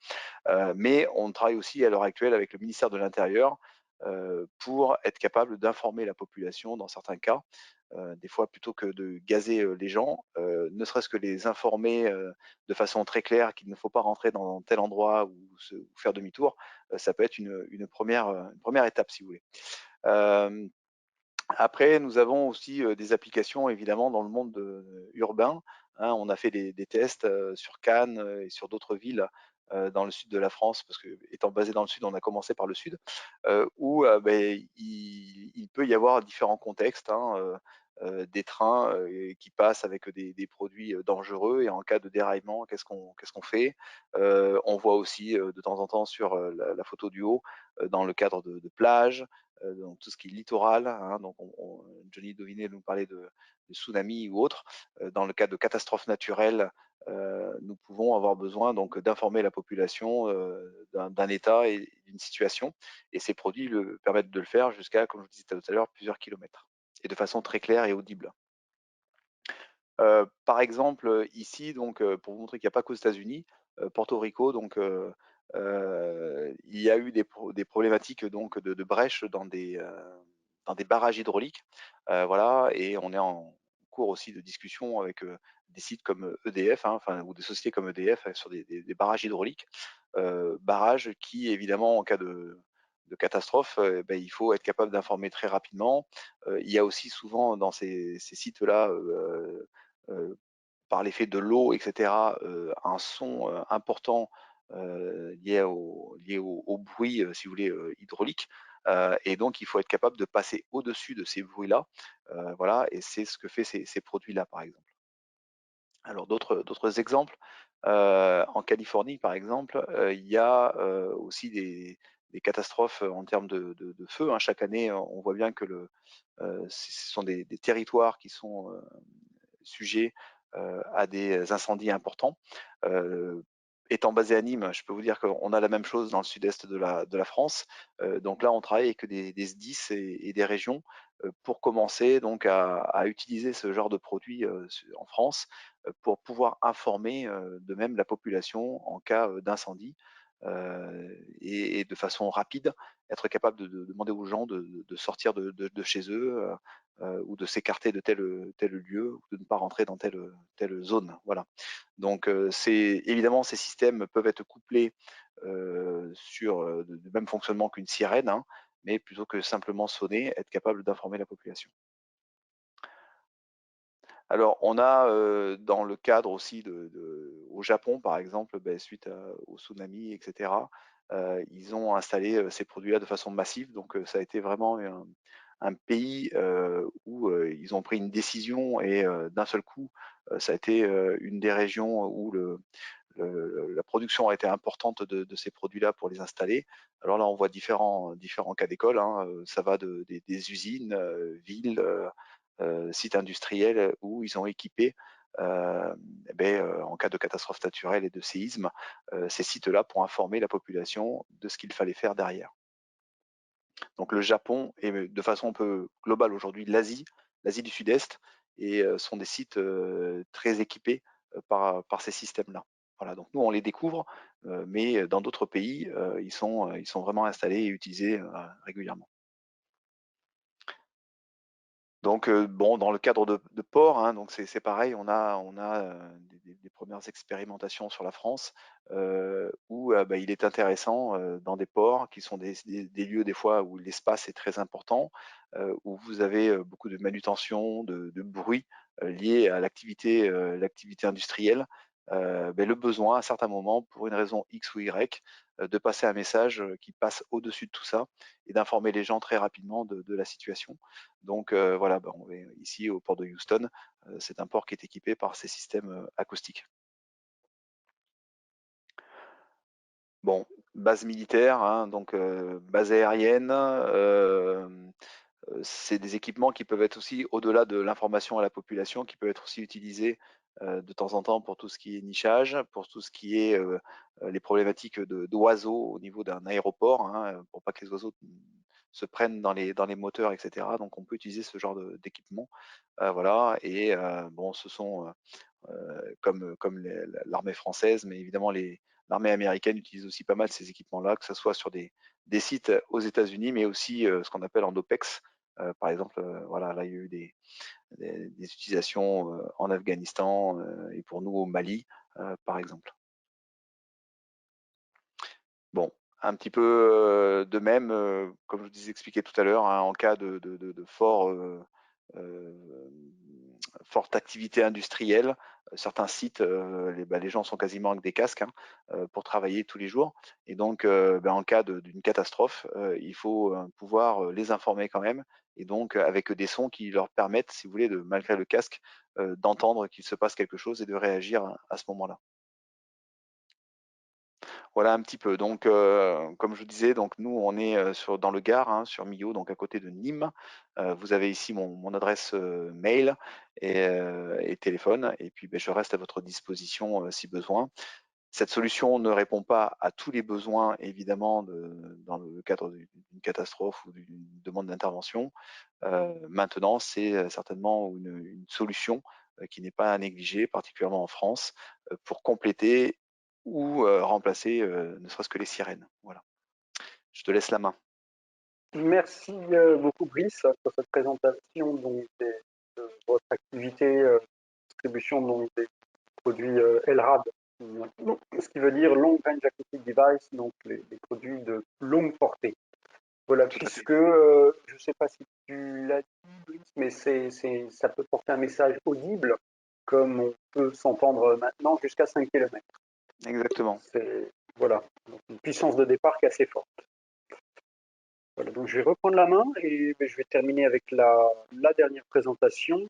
Mais on travaille aussi à l'heure actuelle avec le ministère de l'Intérieur pour être capable d'informer la population dans certains cas. Des fois, plutôt que de gazer les gens, ne serait-ce que les informer de façon très claire qu'il ne faut pas rentrer dans tel endroit ou faire demi-tour, ça peut être une première étape, si vous voulez. Après, nous avons aussi des applications, évidemment, dans le monde urbain. Hein, on a fait des tests sur Cannes et sur d'autres villes dans le sud de la France, parce que étant basé dans le sud, on a commencé par le sud, où ben, il peut y avoir différents contextes, hein, des trains qui passent avec des produits dangereux, et en cas de déraillement, qu'est-ce qu'on fait? On voit aussi de temps en temps sur la photo du haut, dans le cadre de plages, donc tout ce qui est littoral, hein, donc Johnny Dovinet nous parlait de tsunami ou autre. Dans le cas de catastrophes naturelles, nous pouvons avoir besoin donc d'informer la population d'un état et d'une situation, et ces produits permettent de le faire jusqu'à, comme je vous disais tout à l'heure, plusieurs kilomètres, et de façon très claire et audible. Par exemple, ici, donc, pour vous montrer qu'il n'y a pas qu'aux États-Unis, Porto Rico, donc, il y a eu des problématiques donc, de brèches dans des barrages hydrauliques. Voilà, et on est en cours aussi de discussion avec des sites comme EDF, hein, enfin, ou des sociétés comme EDF sur des barrages hydrauliques. Barrages qui, évidemment, en cas de catastrophe, ben, il faut être capable d'informer très rapidement. Il y a aussi souvent dans ces sites-là, par l'effet de l'eau, etc., un son important lié au bruit, si vous voulez, hydraulique. Et donc, il faut être capable de passer au-dessus de ces bruits-là. Voilà, et c'est ce que fait ces produits-là, par exemple. Alors, d'autres exemples. En Californie, par exemple, il y a aussi des catastrophes en termes de feu. Hein. Chaque année, on voit bien que ce sont des territoires qui sont sujets à des incendies importants. Étant basé à Nîmes, je peux vous dire qu'on a la même chose dans le sud-est de la France. Donc là, on travaille avec des SDIS et des régions pour commencer donc à utiliser ce genre de produits en France pour pouvoir informer de même la population en cas d'incendie, et de façon rapide, être capable de demander aux gens de sortir de chez eux, ou de s'écarter de tel lieu, ou de ne pas rentrer dans telle zone. Voilà. Donc, évidemment, ces systèmes peuvent être couplés sur le même fonctionnement qu'une sirène, hein, mais plutôt que simplement sonner, être capable d'informer la population. Alors, on a dans le cadre aussi au Japon, par exemple, ben, suite au tsunami, etc., ils ont installé ces produits-là de façon massive. Donc, ça a été vraiment un pays où ils ont pris une décision, et d'un seul coup, ça a été une des régions où la production a été importante de ces produits-là pour les installer. Alors là, on voit différents cas d'école. Hein. Ça va des usines, villes, sites industriels où ils ont équipé en cas de catastrophe naturelle et de séisme, ces sites-là pour informer la population de ce qu'il fallait faire derrière. Donc le Japon et de façon un peu globale aujourd'hui l'Asie du Sud-Est et sont des sites très équipés par ces systèmes-là. Voilà, donc nous on les découvre, mais dans d'autres pays ils sont vraiment installés et utilisés régulièrement. Donc bon, dans le cadre de ports, hein, donc c'est pareil, on a des premières expérimentations sur la France où il est intéressant dans des ports qui sont des lieux des fois où l'espace est très important, où vous avez beaucoup de manutention, de bruit lié à l'activité industrielle, le besoin à certains moments, pour une raison X ou Y, de passer un message qui passe au-dessus de tout ça et d'informer les gens très rapidement de la situation. Donc voilà, on est ici au port de Houston, c'est un port qui est équipé par ces systèmes acoustiques. Bon, base militaire, hein, donc base aérienne, c'est des équipements qui peuvent être aussi, au-delà de l'information à la population, qui peuvent être aussi utilisés de temps en temps pour tout ce qui est nichage, pour tout ce qui est les problématiques d'oiseaux au niveau d'un aéroport, hein, pour pas que les oiseaux se prennent dans les moteurs, etc. Donc on peut utiliser ce genre d'équipement. Voilà, et bon, ce sont comme l'armée française, mais évidemment l'armée américaine utilise aussi pas mal ces équipements-là, que ce soit sur des sites aux États-Unis, mais aussi ce qu'on appelle en OPEX. Par exemple, voilà, là il y a eu des utilisations en Afghanistan et pour nous au Mali, par exemple. Bon, un petit peu de même, comme je vous expliqué tout à l'heure, hein, en cas de forte activité industrielle, certains sites, les gens sont quasiment avec des casques hein, pour travailler tous les jours. Et donc, en cas d'une catastrophe, il faut pouvoir les informer quand même. Et donc, avec des sons qui leur permettent, si vous voulez, malgré le casque, d'entendre qu'il se passe quelque chose et de réagir à ce moment-là. Voilà un petit peu. Donc, comme je vous disais, donc nous, on est dans le Gard, hein, sur Millau, donc à côté de Nîmes. Vous avez ici mon adresse mail et téléphone. Et puis, je reste à votre disposition si besoin. Cette solution ne répond pas à tous les besoins, évidemment, dans le cadre d'une catastrophe ou d'une demande d'intervention. Maintenant, c'est certainement une solution qui n'est pas à négliger, particulièrement en France, pour compléter ou remplacer ne serait-ce que les sirènes. Voilà. Je te laisse la main. Merci beaucoup Brice pour cette présentation donc, de votre activité distribution donc, des produits LRAD, ce qui veut dire Long Range Acoustic Device, donc les produits de longue portée. Voilà, puisque je ne sais pas si tu l'as dit Brice, mais ça peut porter un message audible comme on peut s'entendre maintenant jusqu'à 5 km. Exactement. Voilà, donc une puissance de départ qui est assez forte. Voilà, donc je vais reprendre la main et je vais terminer avec la dernière présentation,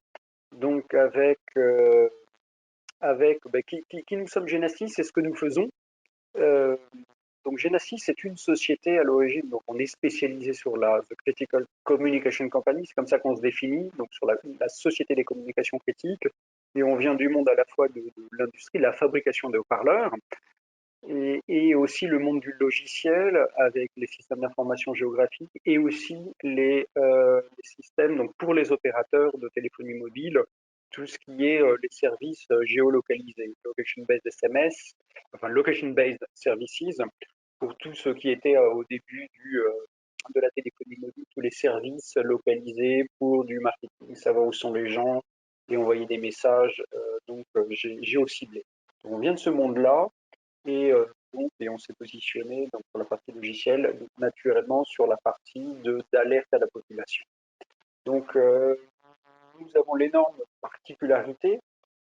donc avec qui nous sommes Genasys et ce que nous faisons. Donc Genasys c'est une société à l'origine, donc on est spécialisé sur la The Critical Communication Company, c'est comme ça qu'on se définit, donc sur la société des communications critiques, et on vient du monde à la fois de l'industrie, de la fabrication de haut-parleurs, et aussi le monde du logiciel avec les systèmes d'information géographique et aussi les systèmes donc pour les opérateurs de téléphonie mobile, tout ce qui est les services géolocalisés, location-based SMS, enfin location-based services, pour tout ce qui était au début de la téléphonie mobile, tous les services localisés pour du marketing, savoir où sont les gens et envoyer des messages géociblés. Donc on vient de ce monde-là. Et on s'est positionné donc, pour la partie logicielle, naturellement sur la partie d'alerte à la population. Donc, nous avons l'énorme particularité,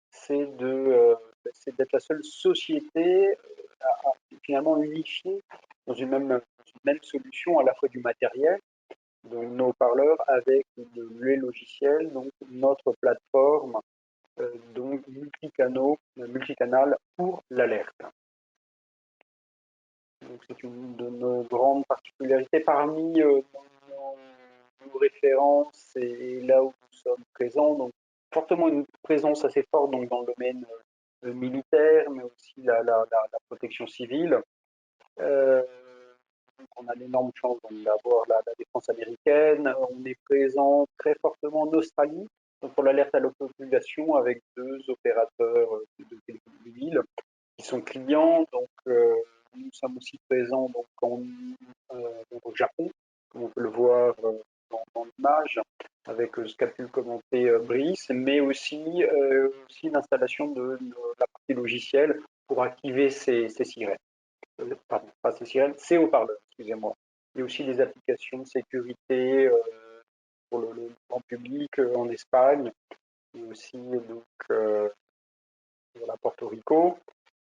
c'est d'être la seule société à finalement unifier dans une même solution à la fois du matériel, donc nos haut-parleurs, avec les logiciels, donc notre plateforme, donc multicanal pour l'alerte. C'est une de nos grandes particularités parmi nos références et là où nous sommes présents. Donc, fortement une présence assez forte donc, dans le domaine militaire, mais aussi la protection civile. On a l'énorme chance d'avoir la défense américaine. On est présent très fortement en Australie donc pour l'alerte à la population avec 2 opérateurs de téléphonie mobile qui sont clients. Donc, nous sommes aussi présents donc au Japon, comme on peut le voir dans l'image, avec ce qu'a pu commenter Brice, mais aussi l'installation de la partie logicielle pour activer ces sirènes. Pardon, pas ces sirènes, ces haut-parleurs, excusez-moi. Il y a aussi des applications de sécurité pour le grand public en Espagne, et aussi donc à Porto Rico.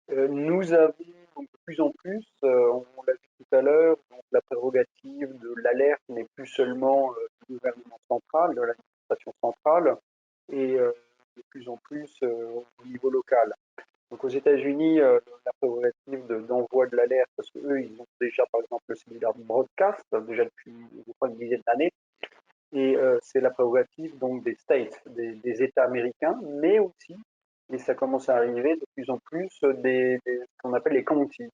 Nous avons donc, de plus en plus, on l'a vu tout à l'heure, la prérogative de l'alerte n'est plus seulement du gouvernement central, de l'administration centrale, et de plus en plus au niveau local. Donc aux États-Unis, la prérogative d'envoi de l'alerte, parce qu'eux, ils ont déjà par exemple le cellulaire broadcast, déjà depuis je crois, une dizaine d'années, et c'est la prérogative donc des States, des États américains, mais aussi, et ça commence à arriver de plus en plus, ce qu'on appelle les counties,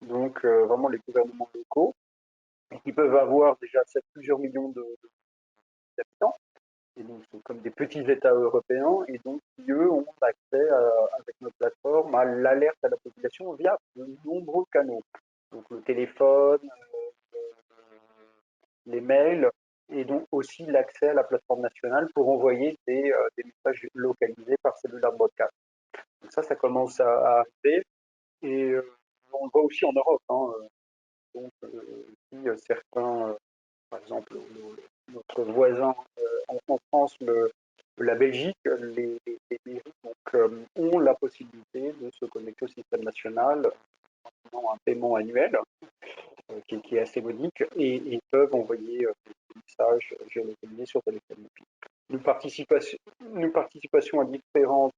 donc vraiment les gouvernements locaux, qui peuvent avoir déjà plusieurs millions d'habitants, et donc sont comme des petits États européens, et donc qui eux ont accès avec notre plateforme à l'alerte à la population via de nombreux canaux, donc le téléphone, les mails, et donc aussi l'accès à la plateforme nationale pour envoyer des messages localisés par cellulaire broadcast. Donc ça commence à arriver, et on le voit aussi en Europe. Hein, donc, certains, par exemple, notre voisin en France, la Belgique, les mairies ont la possibilité de se connecter au système national en un paiement annuel qui est assez modique et peuvent envoyer des messages géolocalisés sur téléphone mobile. Nous participons à différentes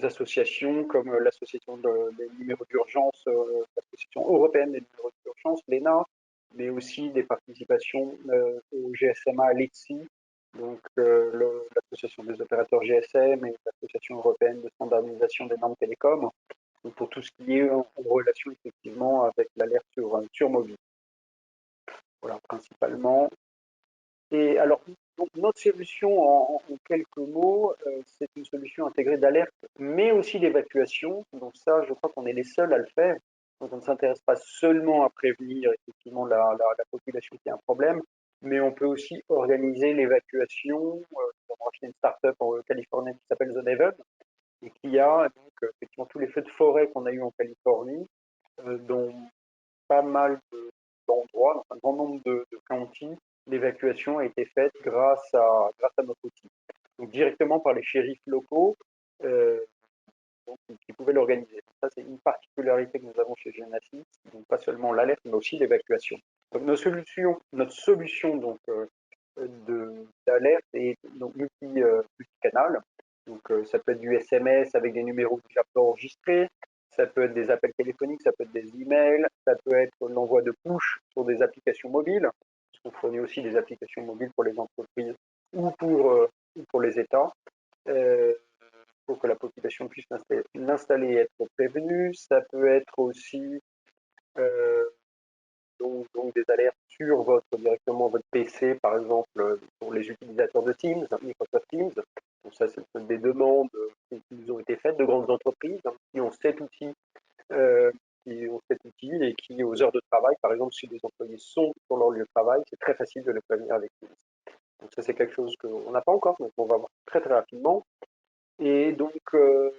associations comme l'association des numéros d'urgence, l'association européenne des numéros d'urgence, l'ENA, mais aussi des participations au GSMA, à l'ETSI, donc l'association des opérateurs GSM et l'association européenne de standardisation des normes télécom, donc pour tout ce qui est en relation effectivement avec l'alerte sur mobile. Voilà, principalement. Et alors, donc, notre solution, en quelques mots, c'est une solution intégrée d'alerte, mais aussi d'évacuation. Donc ça, je crois qu'on est les seuls à le faire. Donc on ne s'intéresse pas seulement à prévenir effectivement la population qui a un problème, mais on peut aussi organiser l'évacuation. On a acheté une start-up en Californie qui s'appelle The Neven, et qui a donc effectivement tous les feux de forêt qu'on a eu en Californie, dont pas mal d'endroits, dans un grand nombre de counties, l'évacuation a été faite grâce à notre outil. Donc directement par les shérifs locaux donc, qui pouvaient l'organiser. Ça, c'est une particularité que nous avons chez Genesis, donc pas seulement l'alerte, mais aussi l'évacuation. Donc notre solution donc, d'alerte est donc multicanal. Donc ça peut être du SMS avec des numéros déjà enregistrés, ça peut être des appels téléphoniques, ça peut être des emails, ça peut être l'envoi de push sur des applications mobiles, parce qu'on fournit aussi des applications mobiles pour les entreprises ou pour les États, pour que la population puisse l'installer et être prévenue. Ça peut être aussi donc des alertes sur directement votre PC, par exemple, pour les utilisateurs de Teams, Microsoft Teams. Donc ça, c'est des demandes qui nous ont été faites de grandes entreprises qui ont cet outil, et qui, aux heures de travail, par exemple, si les employés sont sur leur lieu de travail, c'est très facile de les prévenir avec Teams. Donc ça, c'est quelque chose qu'on n'a pas encore, mais qu'on va voir très très rapidement. Et donc, de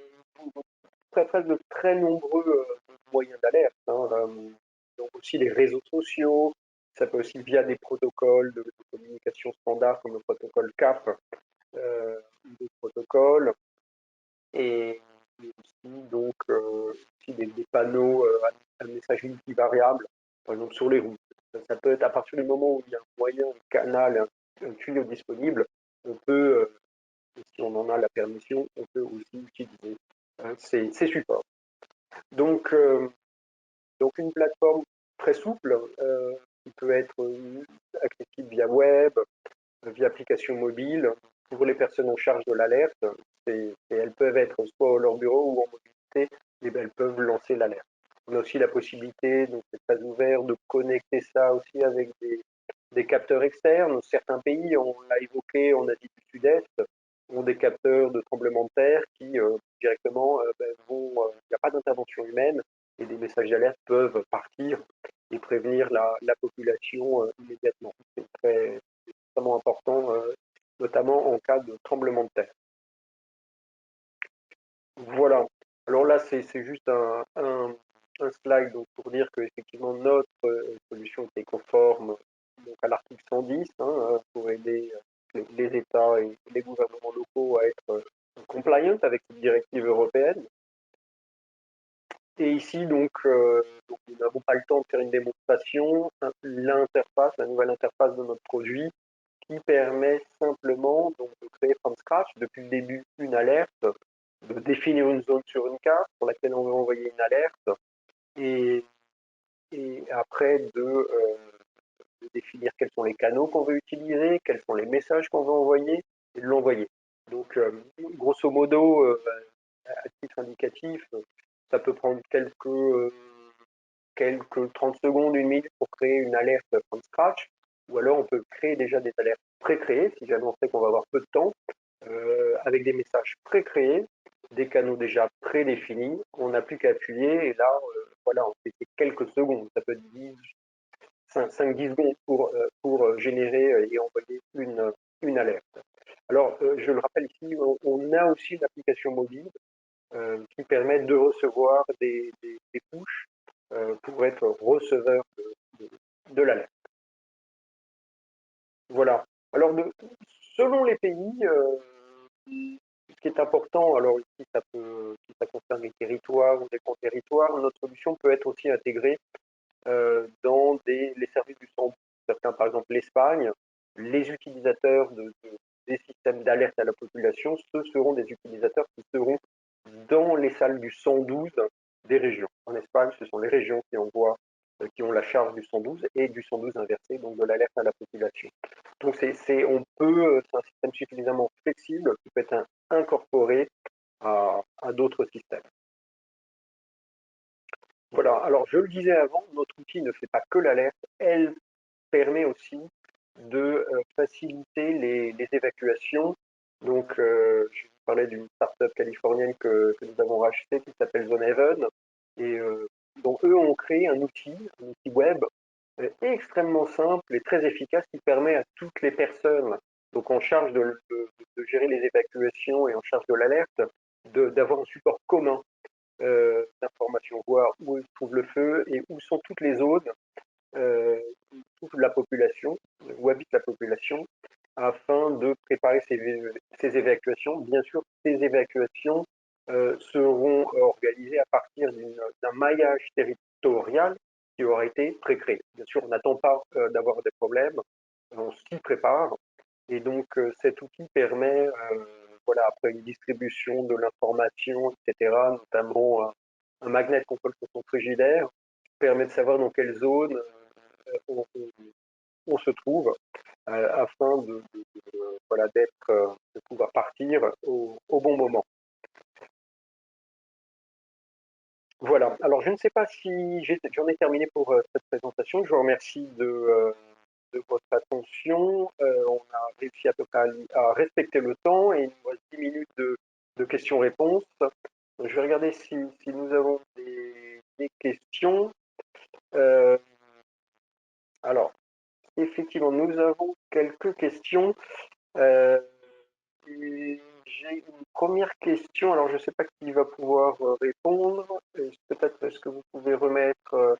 très nombreux moyens d'alerte. Hein, donc aussi les réseaux sociaux, ça peut aussi via des protocoles de communication standard comme le protocole CAP, des protocoles, et aussi donc aussi des panneaux à message multivariable, par exemple sur les routes. Ça peut être à partir du moment où il y a un moyen, un canal, un tuyau disponible, on peut, si on en a la permission, on peut aussi utiliser ces supports. Donc, une plateforme très souple qui peut être accessible via web, via application mobile, pour les personnes en charge de l'alerte, elles peuvent être soit à leur bureau ou en mobilité, et elles peuvent lancer l'alerte. On a aussi la possibilité, donc c'est très ouvert, de connecter ça aussi avec des capteurs externes. Certains pays, on l'a évoqué en Asie du Sud-Est, ont des capteurs de tremblement de terre qui directement vont, il n'y a pas d'intervention humaine et des messages d'alerte peuvent partir et prévenir la population immédiatement. C'est extrêmement important, notamment en cas de tremblement de terre. Voilà. Alors là, c'est juste un slide donc, pour dire que effectivement notre solution était conforme donc, à l'article 110 pour aider les États et les gouvernements locaux à être compliant avec cette directive européenne. Et ici, donc nous n'avons pas le temps de faire une démonstration. L'interface, la nouvelle interface de notre produit qui permet simplement donc, de créer from scratch depuis le début une alerte, de définir une zone sur une carte pour laquelle on veut envoyer une alerte et après de définir quels sont les canaux qu'on veut utiliser, quels sont les messages qu'on veut envoyer et de l'envoyer. Donc, grosso modo, à titre indicatif, ça peut prendre quelques 30 secondes, une minute pour créer une alerte from scratch, ou alors on peut créer déjà des alertes pré-créées, si jamais on sait qu'on va avoir peu de temps, avec des messages pré-créés, des canaux déjà prédéfinis, on n'a plus qu'à appuyer, et là, voilà, on fait quelques secondes, ça peut être 5-10 secondes pour générer et envoyer une alerte. Alors, je le rappelle ici, on a aussi une application mobile qui permet de recevoir des pushs pour être receveur de l'alerte. Voilà. Alors, selon les pays, ce qui est important, alors ici, si ça concerne les territoires ou des grands territoires, notre solution peut être aussi intégrée dans les services du 112. Certains, par exemple l'Espagne, les utilisateurs des systèmes d'alerte à la population, ce seront des utilisateurs qui seront dans les salles du 112 des régions. En Espagne, ce sont les régions qui qui ont la charge du 112 et du 112 inversé, donc de l'alerte à la population. Donc c'est un système suffisamment flexible qui peut être incorporé à d'autres systèmes. Voilà, alors je le disais avant, notre outil ne fait pas que l'alerte, elle permet aussi de faciliter les évacuations. Donc, je vous parlais d'une startup californienne que nous avons rachetée qui s'appelle Zonehaven. Et donc, eux ont créé un outil web extrêmement simple et très efficace qui permet à toutes les personnes donc en charge de gérer les évacuations et en charge de l'alerte d'avoir un support commun d'informations, voir où se trouve le feu et où sont toutes les zones toute la population, où habite la population, afin de préparer ces évacuations. Bien sûr, ces évacuations seront organisées à partir d'un maillage territorial qui aura été pré-créé. Bien sûr, on n'attend pas d'avoir des problèmes, on s'y prépare. Et donc, cet outil permet, voilà, après une distribution de l'information, etc., notamment un magnet qu'on colle sur son frigidaire, permet de savoir dans quelle zone on se trouve afin voilà, de pouvoir partir au bon moment. Voilà, alors je ne sais pas si j'en ai terminé pour cette présentation. Je vous remercie de votre attention. On a réussi à peu près à respecter le temps et il nous reste 10 minutes de questions-réponses. Je vais regarder si nous avons des questions. Alors, effectivement, nous avons quelques questions. J'ai une première question. Alors, je ne sais pas qui va pouvoir répondre. Peut-être est-ce que vous pouvez remettre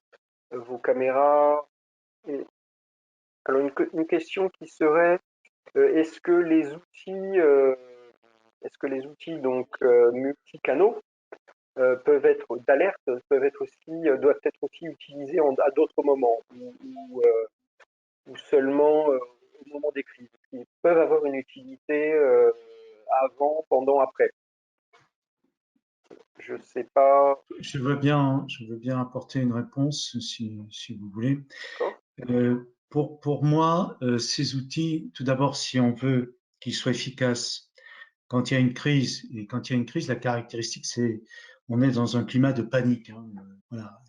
vos caméras. Alors, une question qui serait est-ce que les outils donc multicanaux peuvent être d'alerte, doivent être aussi utilisés à d'autres moments ou seulement au moment des crises. Ils peuvent avoir une utilité avant, pendant, après. Je ne sais pas. Je veux bien apporter une réponse si vous voulez. Pour moi, ces outils, tout d'abord, si on veut qu'il soit efficace quand il y a une crise. Et quand il y a une crise, la caractéristique, c'est on est dans un climat de panique. Hein, voilà.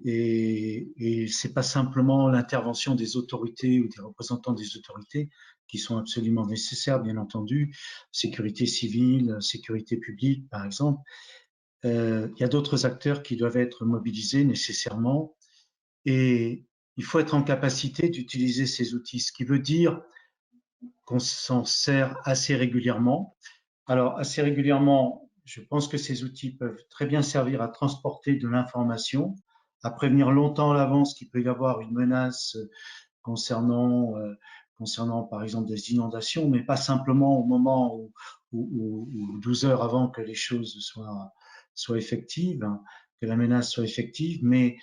Et c'est pas simplement l'intervention des autorités ou des représentants des autorités qui sont absolument nécessaires, bien entendu, sécurité civile, sécurité publique, par exemple. Il y a d'autres acteurs qui doivent être mobilisés nécessairement et il faut être en capacité d'utiliser ces outils, ce qui veut dire qu'on s'en sert assez régulièrement. Alors, assez régulièrement, je pense que ces outils peuvent très bien servir à transporter de l'information, à prévenir longtemps à l'avance qu'il peut y avoir une menace concernant, concernant par exemple des inondations, mais pas simplement au moment où 12 heures avant que les choses soient effectives, hein, que la menace soit effective, mais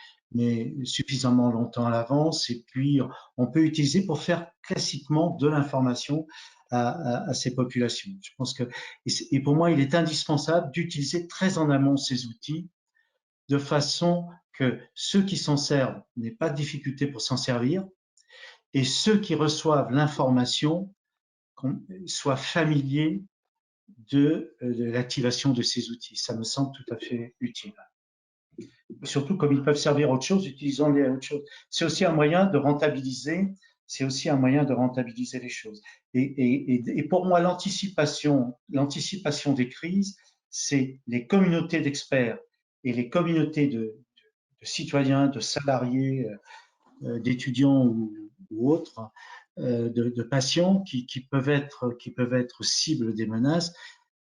suffisamment longtemps à l'avance. Et puis, on peut utiliser pour faire classiquement de l'information à ces populations. Je pense que, et pour moi, il est indispensable d'utiliser très en amont ces outils de façon que ceux qui s'en servent n'aient pas de difficulté pour s'en servir et ceux qui reçoivent l'information soient familiers de l'activation de ces outils. Ça me semble tout à fait utile. Surtout comme ils peuvent servir à autre chose, utilisons-les à autre chose. C'est aussi un moyen de rentabiliser, c'est aussi un moyen de rentabiliser les choses. Et pour moi, l'anticipation des crises, c'est les communautés d'experts et les communautés de citoyens, de salariés, d'étudiants ou autres, de patients qui peuvent être cibles des menaces.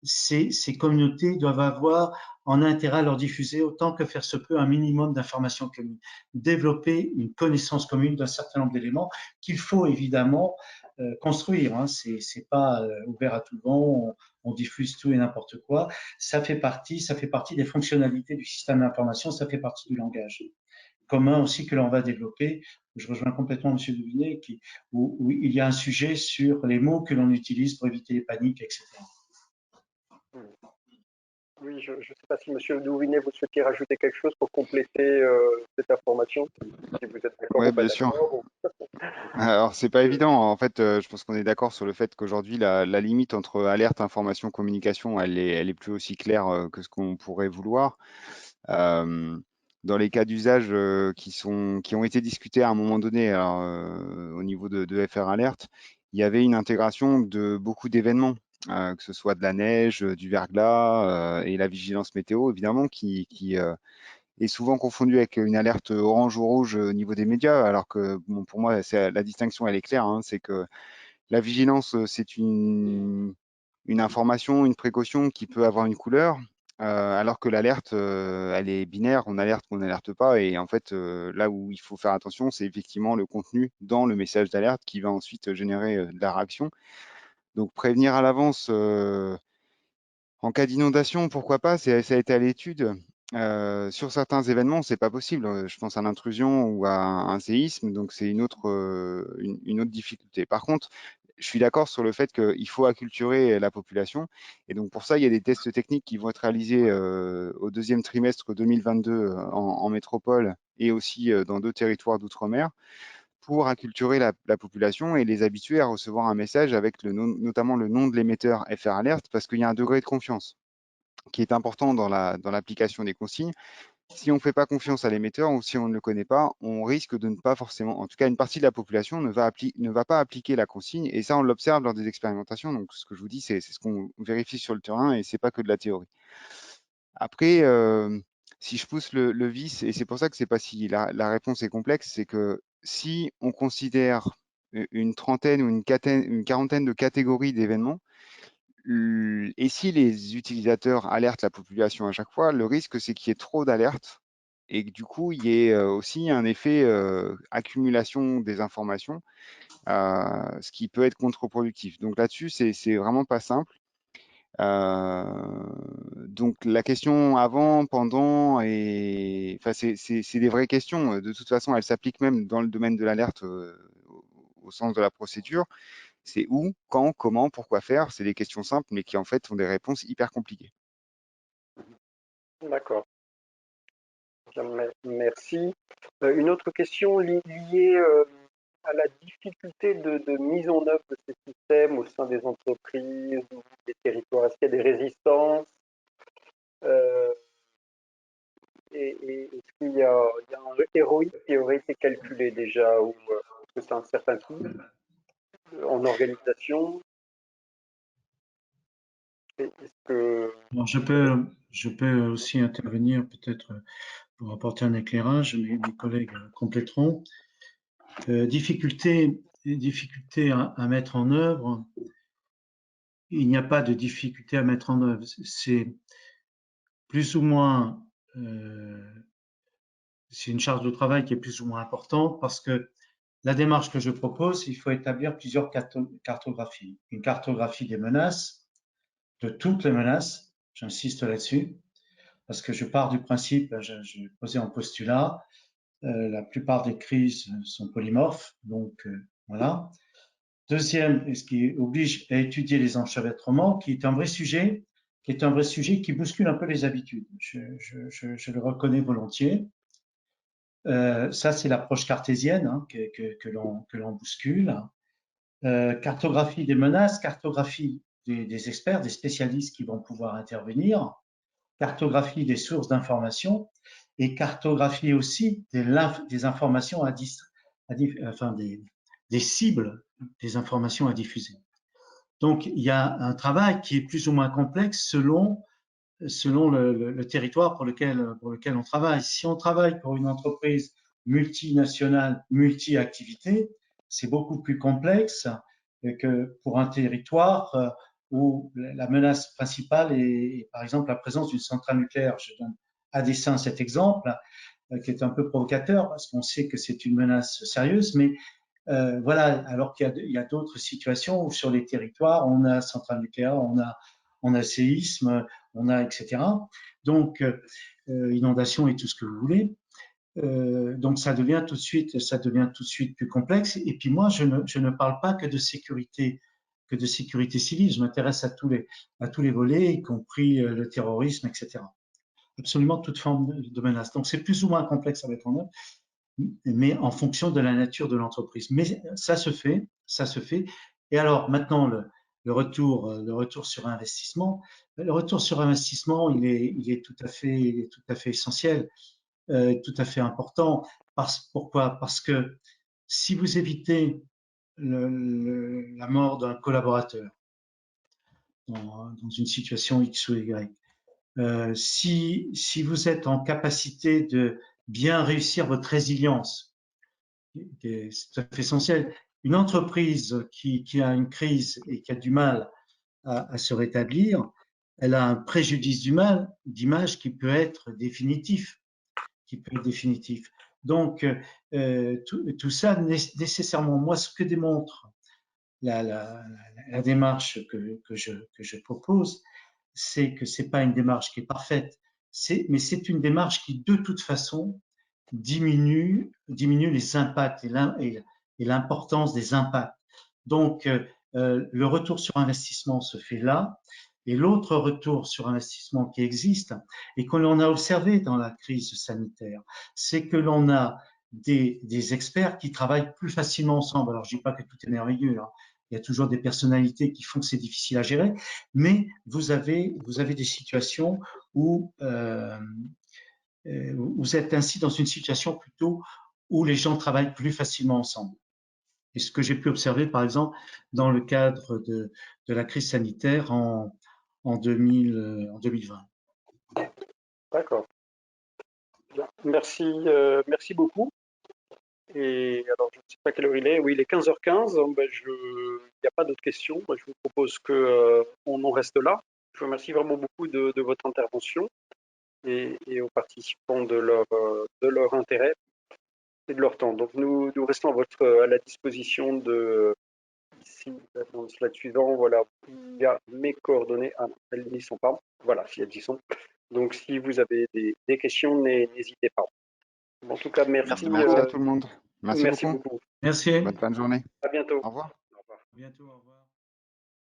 Ces communautés doivent avoir en intérêt à leur diffuser autant que faire se peut un minimum d'informations communes, développer une connaissance commune d'un certain nombre d'éléments qu'il faut évidemment construire. Hein. C'est pas ouvert à tout le vent, on diffuse tout et n'importe quoi. Ça fait partie des fonctionnalités du système d'information, ça fait partie du langage commun aussi que l'on va développer. Je rejoins complètement M. Douvinet, où il y a un sujet sur les mots que l'on utilise pour éviter les paniques, etc. Oui, je ne sais pas si M. Douvinet, vous souhaitez rajouter quelque chose pour compléter cette information, si vous êtes d'accord Ouais, ou pas bien sûr. d'accord. Alors, c'est pas évident. En fait, je pense qu'on est d'accord sur le fait qu'aujourd'hui, la limite entre alerte, information, communication, elle est plus aussi claire que ce qu'on pourrait vouloir. Euh, dans les cas d'usage qui ont été discutés à un moment donné, alors, au niveau de FR Alert, il y avait une intégration de beaucoup d'événements, que ce soit de la neige, du verglas et la vigilance météo, évidemment, qui est souvent confondue avec une alerte orange ou rouge au niveau des médias, alors que bon, pour moi, la distinction, elle est claire, hein, c'est que la vigilance, c'est une information, une précaution qui peut avoir une couleur, alors que l'alerte, elle est binaire, on alerte ou on n'alerte pas. Et en fait, là où il faut faire attention, c'est effectivement le contenu dans le message d'alerte qui va ensuite générer de la réaction. Donc prévenir à l'avance en cas d'inondation, pourquoi pas, ça a été à l'étude. Sur certains événements, c'est pas possible. Je pense à l'intrusion ou à un séisme, donc c'est une autre difficulté. Par contre, je suis d'accord sur le fait qu'il faut acculturer la population. Et donc pour ça, il y a des tests techniques qui vont être réalisés au deuxième trimestre 2022 en métropole et aussi dans 2 territoires d'outre-mer pour acculturer la population et les habituer à recevoir un message avec notamment le nom de l'émetteur FR Alert, parce qu'il y a un degré de confiance qui est important dans l'application des consignes. Si on ne fait pas confiance à l'émetteur ou si on ne le connaît pas, on risque de ne pas forcément, en tout cas une partie de la population ne va pas appliquer la consigne, et ça on l'observe lors des expérimentations. Donc ce que je vous dis, c'est ce qu'on vérifie sur le terrain et c'est pas que de la théorie. Après, si je pousse le vice, et c'est pour ça que c'est pas si la réponse est complexe, c'est que si on considère une trentaine ou une quarantaine de catégories d'événements, et si les utilisateurs alertent la population à chaque fois, le risque c'est qu'il y ait trop d'alertes et que du coup il y ait aussi un effet accumulation des informations, ce qui peut être contre-productif. Donc là-dessus, c'est vraiment pas simple. Donc la question avant, pendant, et enfin c'est des vraies questions. De toute façon, elles s'appliquent même dans le domaine de l'alerte au sens de la procédure. C'est où, quand, comment, pourquoi faire. C'est des questions simples, mais qui en fait ont des réponses hyper compliquées. D'accord. Bien, merci. Une autre question liée à la difficulté de mise en œuvre de ces systèmes au sein des entreprises, ou des territoires? Est-ce qu'il y a des résistances? Et est-ce qu'il y a un ROI qui aurait été calculé déjà, ou est-ce que c'est un certain coût en organisation? Est-ce que... Bon, je peux aussi intervenir peut-être pour apporter un éclairage, mes collègues compléteront. Difficulté à mettre en œuvre, il n'y a pas de difficulté à mettre en œuvre. C'est plus ou moins, c'est une charge de travail qui est plus ou moins importante parce que la démarche que je propose, il faut établir plusieurs cartographies. Une cartographie des menaces, de toutes les menaces, j'insiste là-dessus, parce que je pars du principe, j'ai posé un postulat, la plupart des crises sont polymorphes, donc voilà. Deuxième, ce qui oblige à étudier les enchevêtrements, qui est un vrai sujet, qui bouscule un peu les habitudes. Je le reconnais volontiers. Ça, c'est l'approche cartésienne hein, que l'on bouscule. Cartographie des menaces, cartographie des experts, des spécialistes qui vont pouvoir intervenir, cartographie des sources d'information et cartographie aussi des informations enfin des cibles des informations à diffuser. Donc, il y a un travail qui est plus ou moins complexe selon le territoire pour lequel on travaille. Si on travaille pour une entreprise multinationale, multi-activité, c'est beaucoup plus complexe que pour un territoire où la menace principale est, par exemple, la présence d'une centrale nucléaire. Je donne à dessein cet exemple qui est un peu provocateur parce qu'on sait que c'est une menace sérieuse, mais voilà, alors qu'il y a d'autres situations où sur les territoires, on a centrale nucléaire, on a séisme, on a etc. Donc, inondation et tout ce que vous voulez. Donc, ça devient tout de suite plus complexe. Et puis moi, je ne parle pas que de sécurité civile. Je m'intéresse à tous les volets, y compris le terrorisme, etc. Absolument toute forme de menace. Donc, c'est plus ou moins complexe à mettre en œuvre, mais en fonction de la nature de l'entreprise. Mais ça se fait. Et alors, maintenant, le retour sur investissement. Le retour sur investissement, il est tout à fait essentiel, tout à fait important. Pourquoi? Parce que si vous évitez la mort d'un collaborateur dans une situation X ou Y, si vous êtes en capacité de bien réussir votre résilience, c'est tout à fait essentiel. Une entreprise qui a une crise et qui a du mal à se rétablir, elle a un préjudice d'image qui peut être définitif. Donc, tout ça, nécessairement, moi, ce que démontre la démarche que je propose, c'est que c'est pas une démarche qui est parfaite, mais c'est une démarche qui, de toute façon, diminue les impacts et l'importance des impacts. Donc, le retour sur investissement se fait là. Et l'autre retour sur investissement qui existe et que l'on a observé dans la crise sanitaire, c'est que l'on a des experts qui travaillent plus facilement ensemble. Alors, je ne dis pas que tout est merveilleux, hein. Il y a toujours des personnalités qui font que c'est difficile à gérer, mais vous avez des situations où vous êtes ainsi dans une situation plutôt où les gens travaillent plus facilement ensemble. Et ce que j'ai pu observer, par exemple, dans le cadre de la crise sanitaire en 2020. D'accord. Merci, merci beaucoup. Et alors, je ne sais pas quelle heure il est. Oui, il est 15h15. Ben, il n'y a pas d'autres questions. Ben, je vous propose qu'on en reste là. Je vous remercie vraiment beaucoup de votre intervention et aux participants de leur intérêt et de leur temps. Donc, nous restons à la disposition de ici, dans le slide suivant. Voilà, il y a mes coordonnées. Ah, elles n'y sont pas. Voilà, si elles y sont. Donc, si vous avez des questions, n'hésitez pas. En tout cas, merci. Merci à tout le monde. Merci beaucoup. beaucoup. Merci. Bonne fin de journée. À bientôt. Au revoir. Au revoir. À bientôt. Au revoir.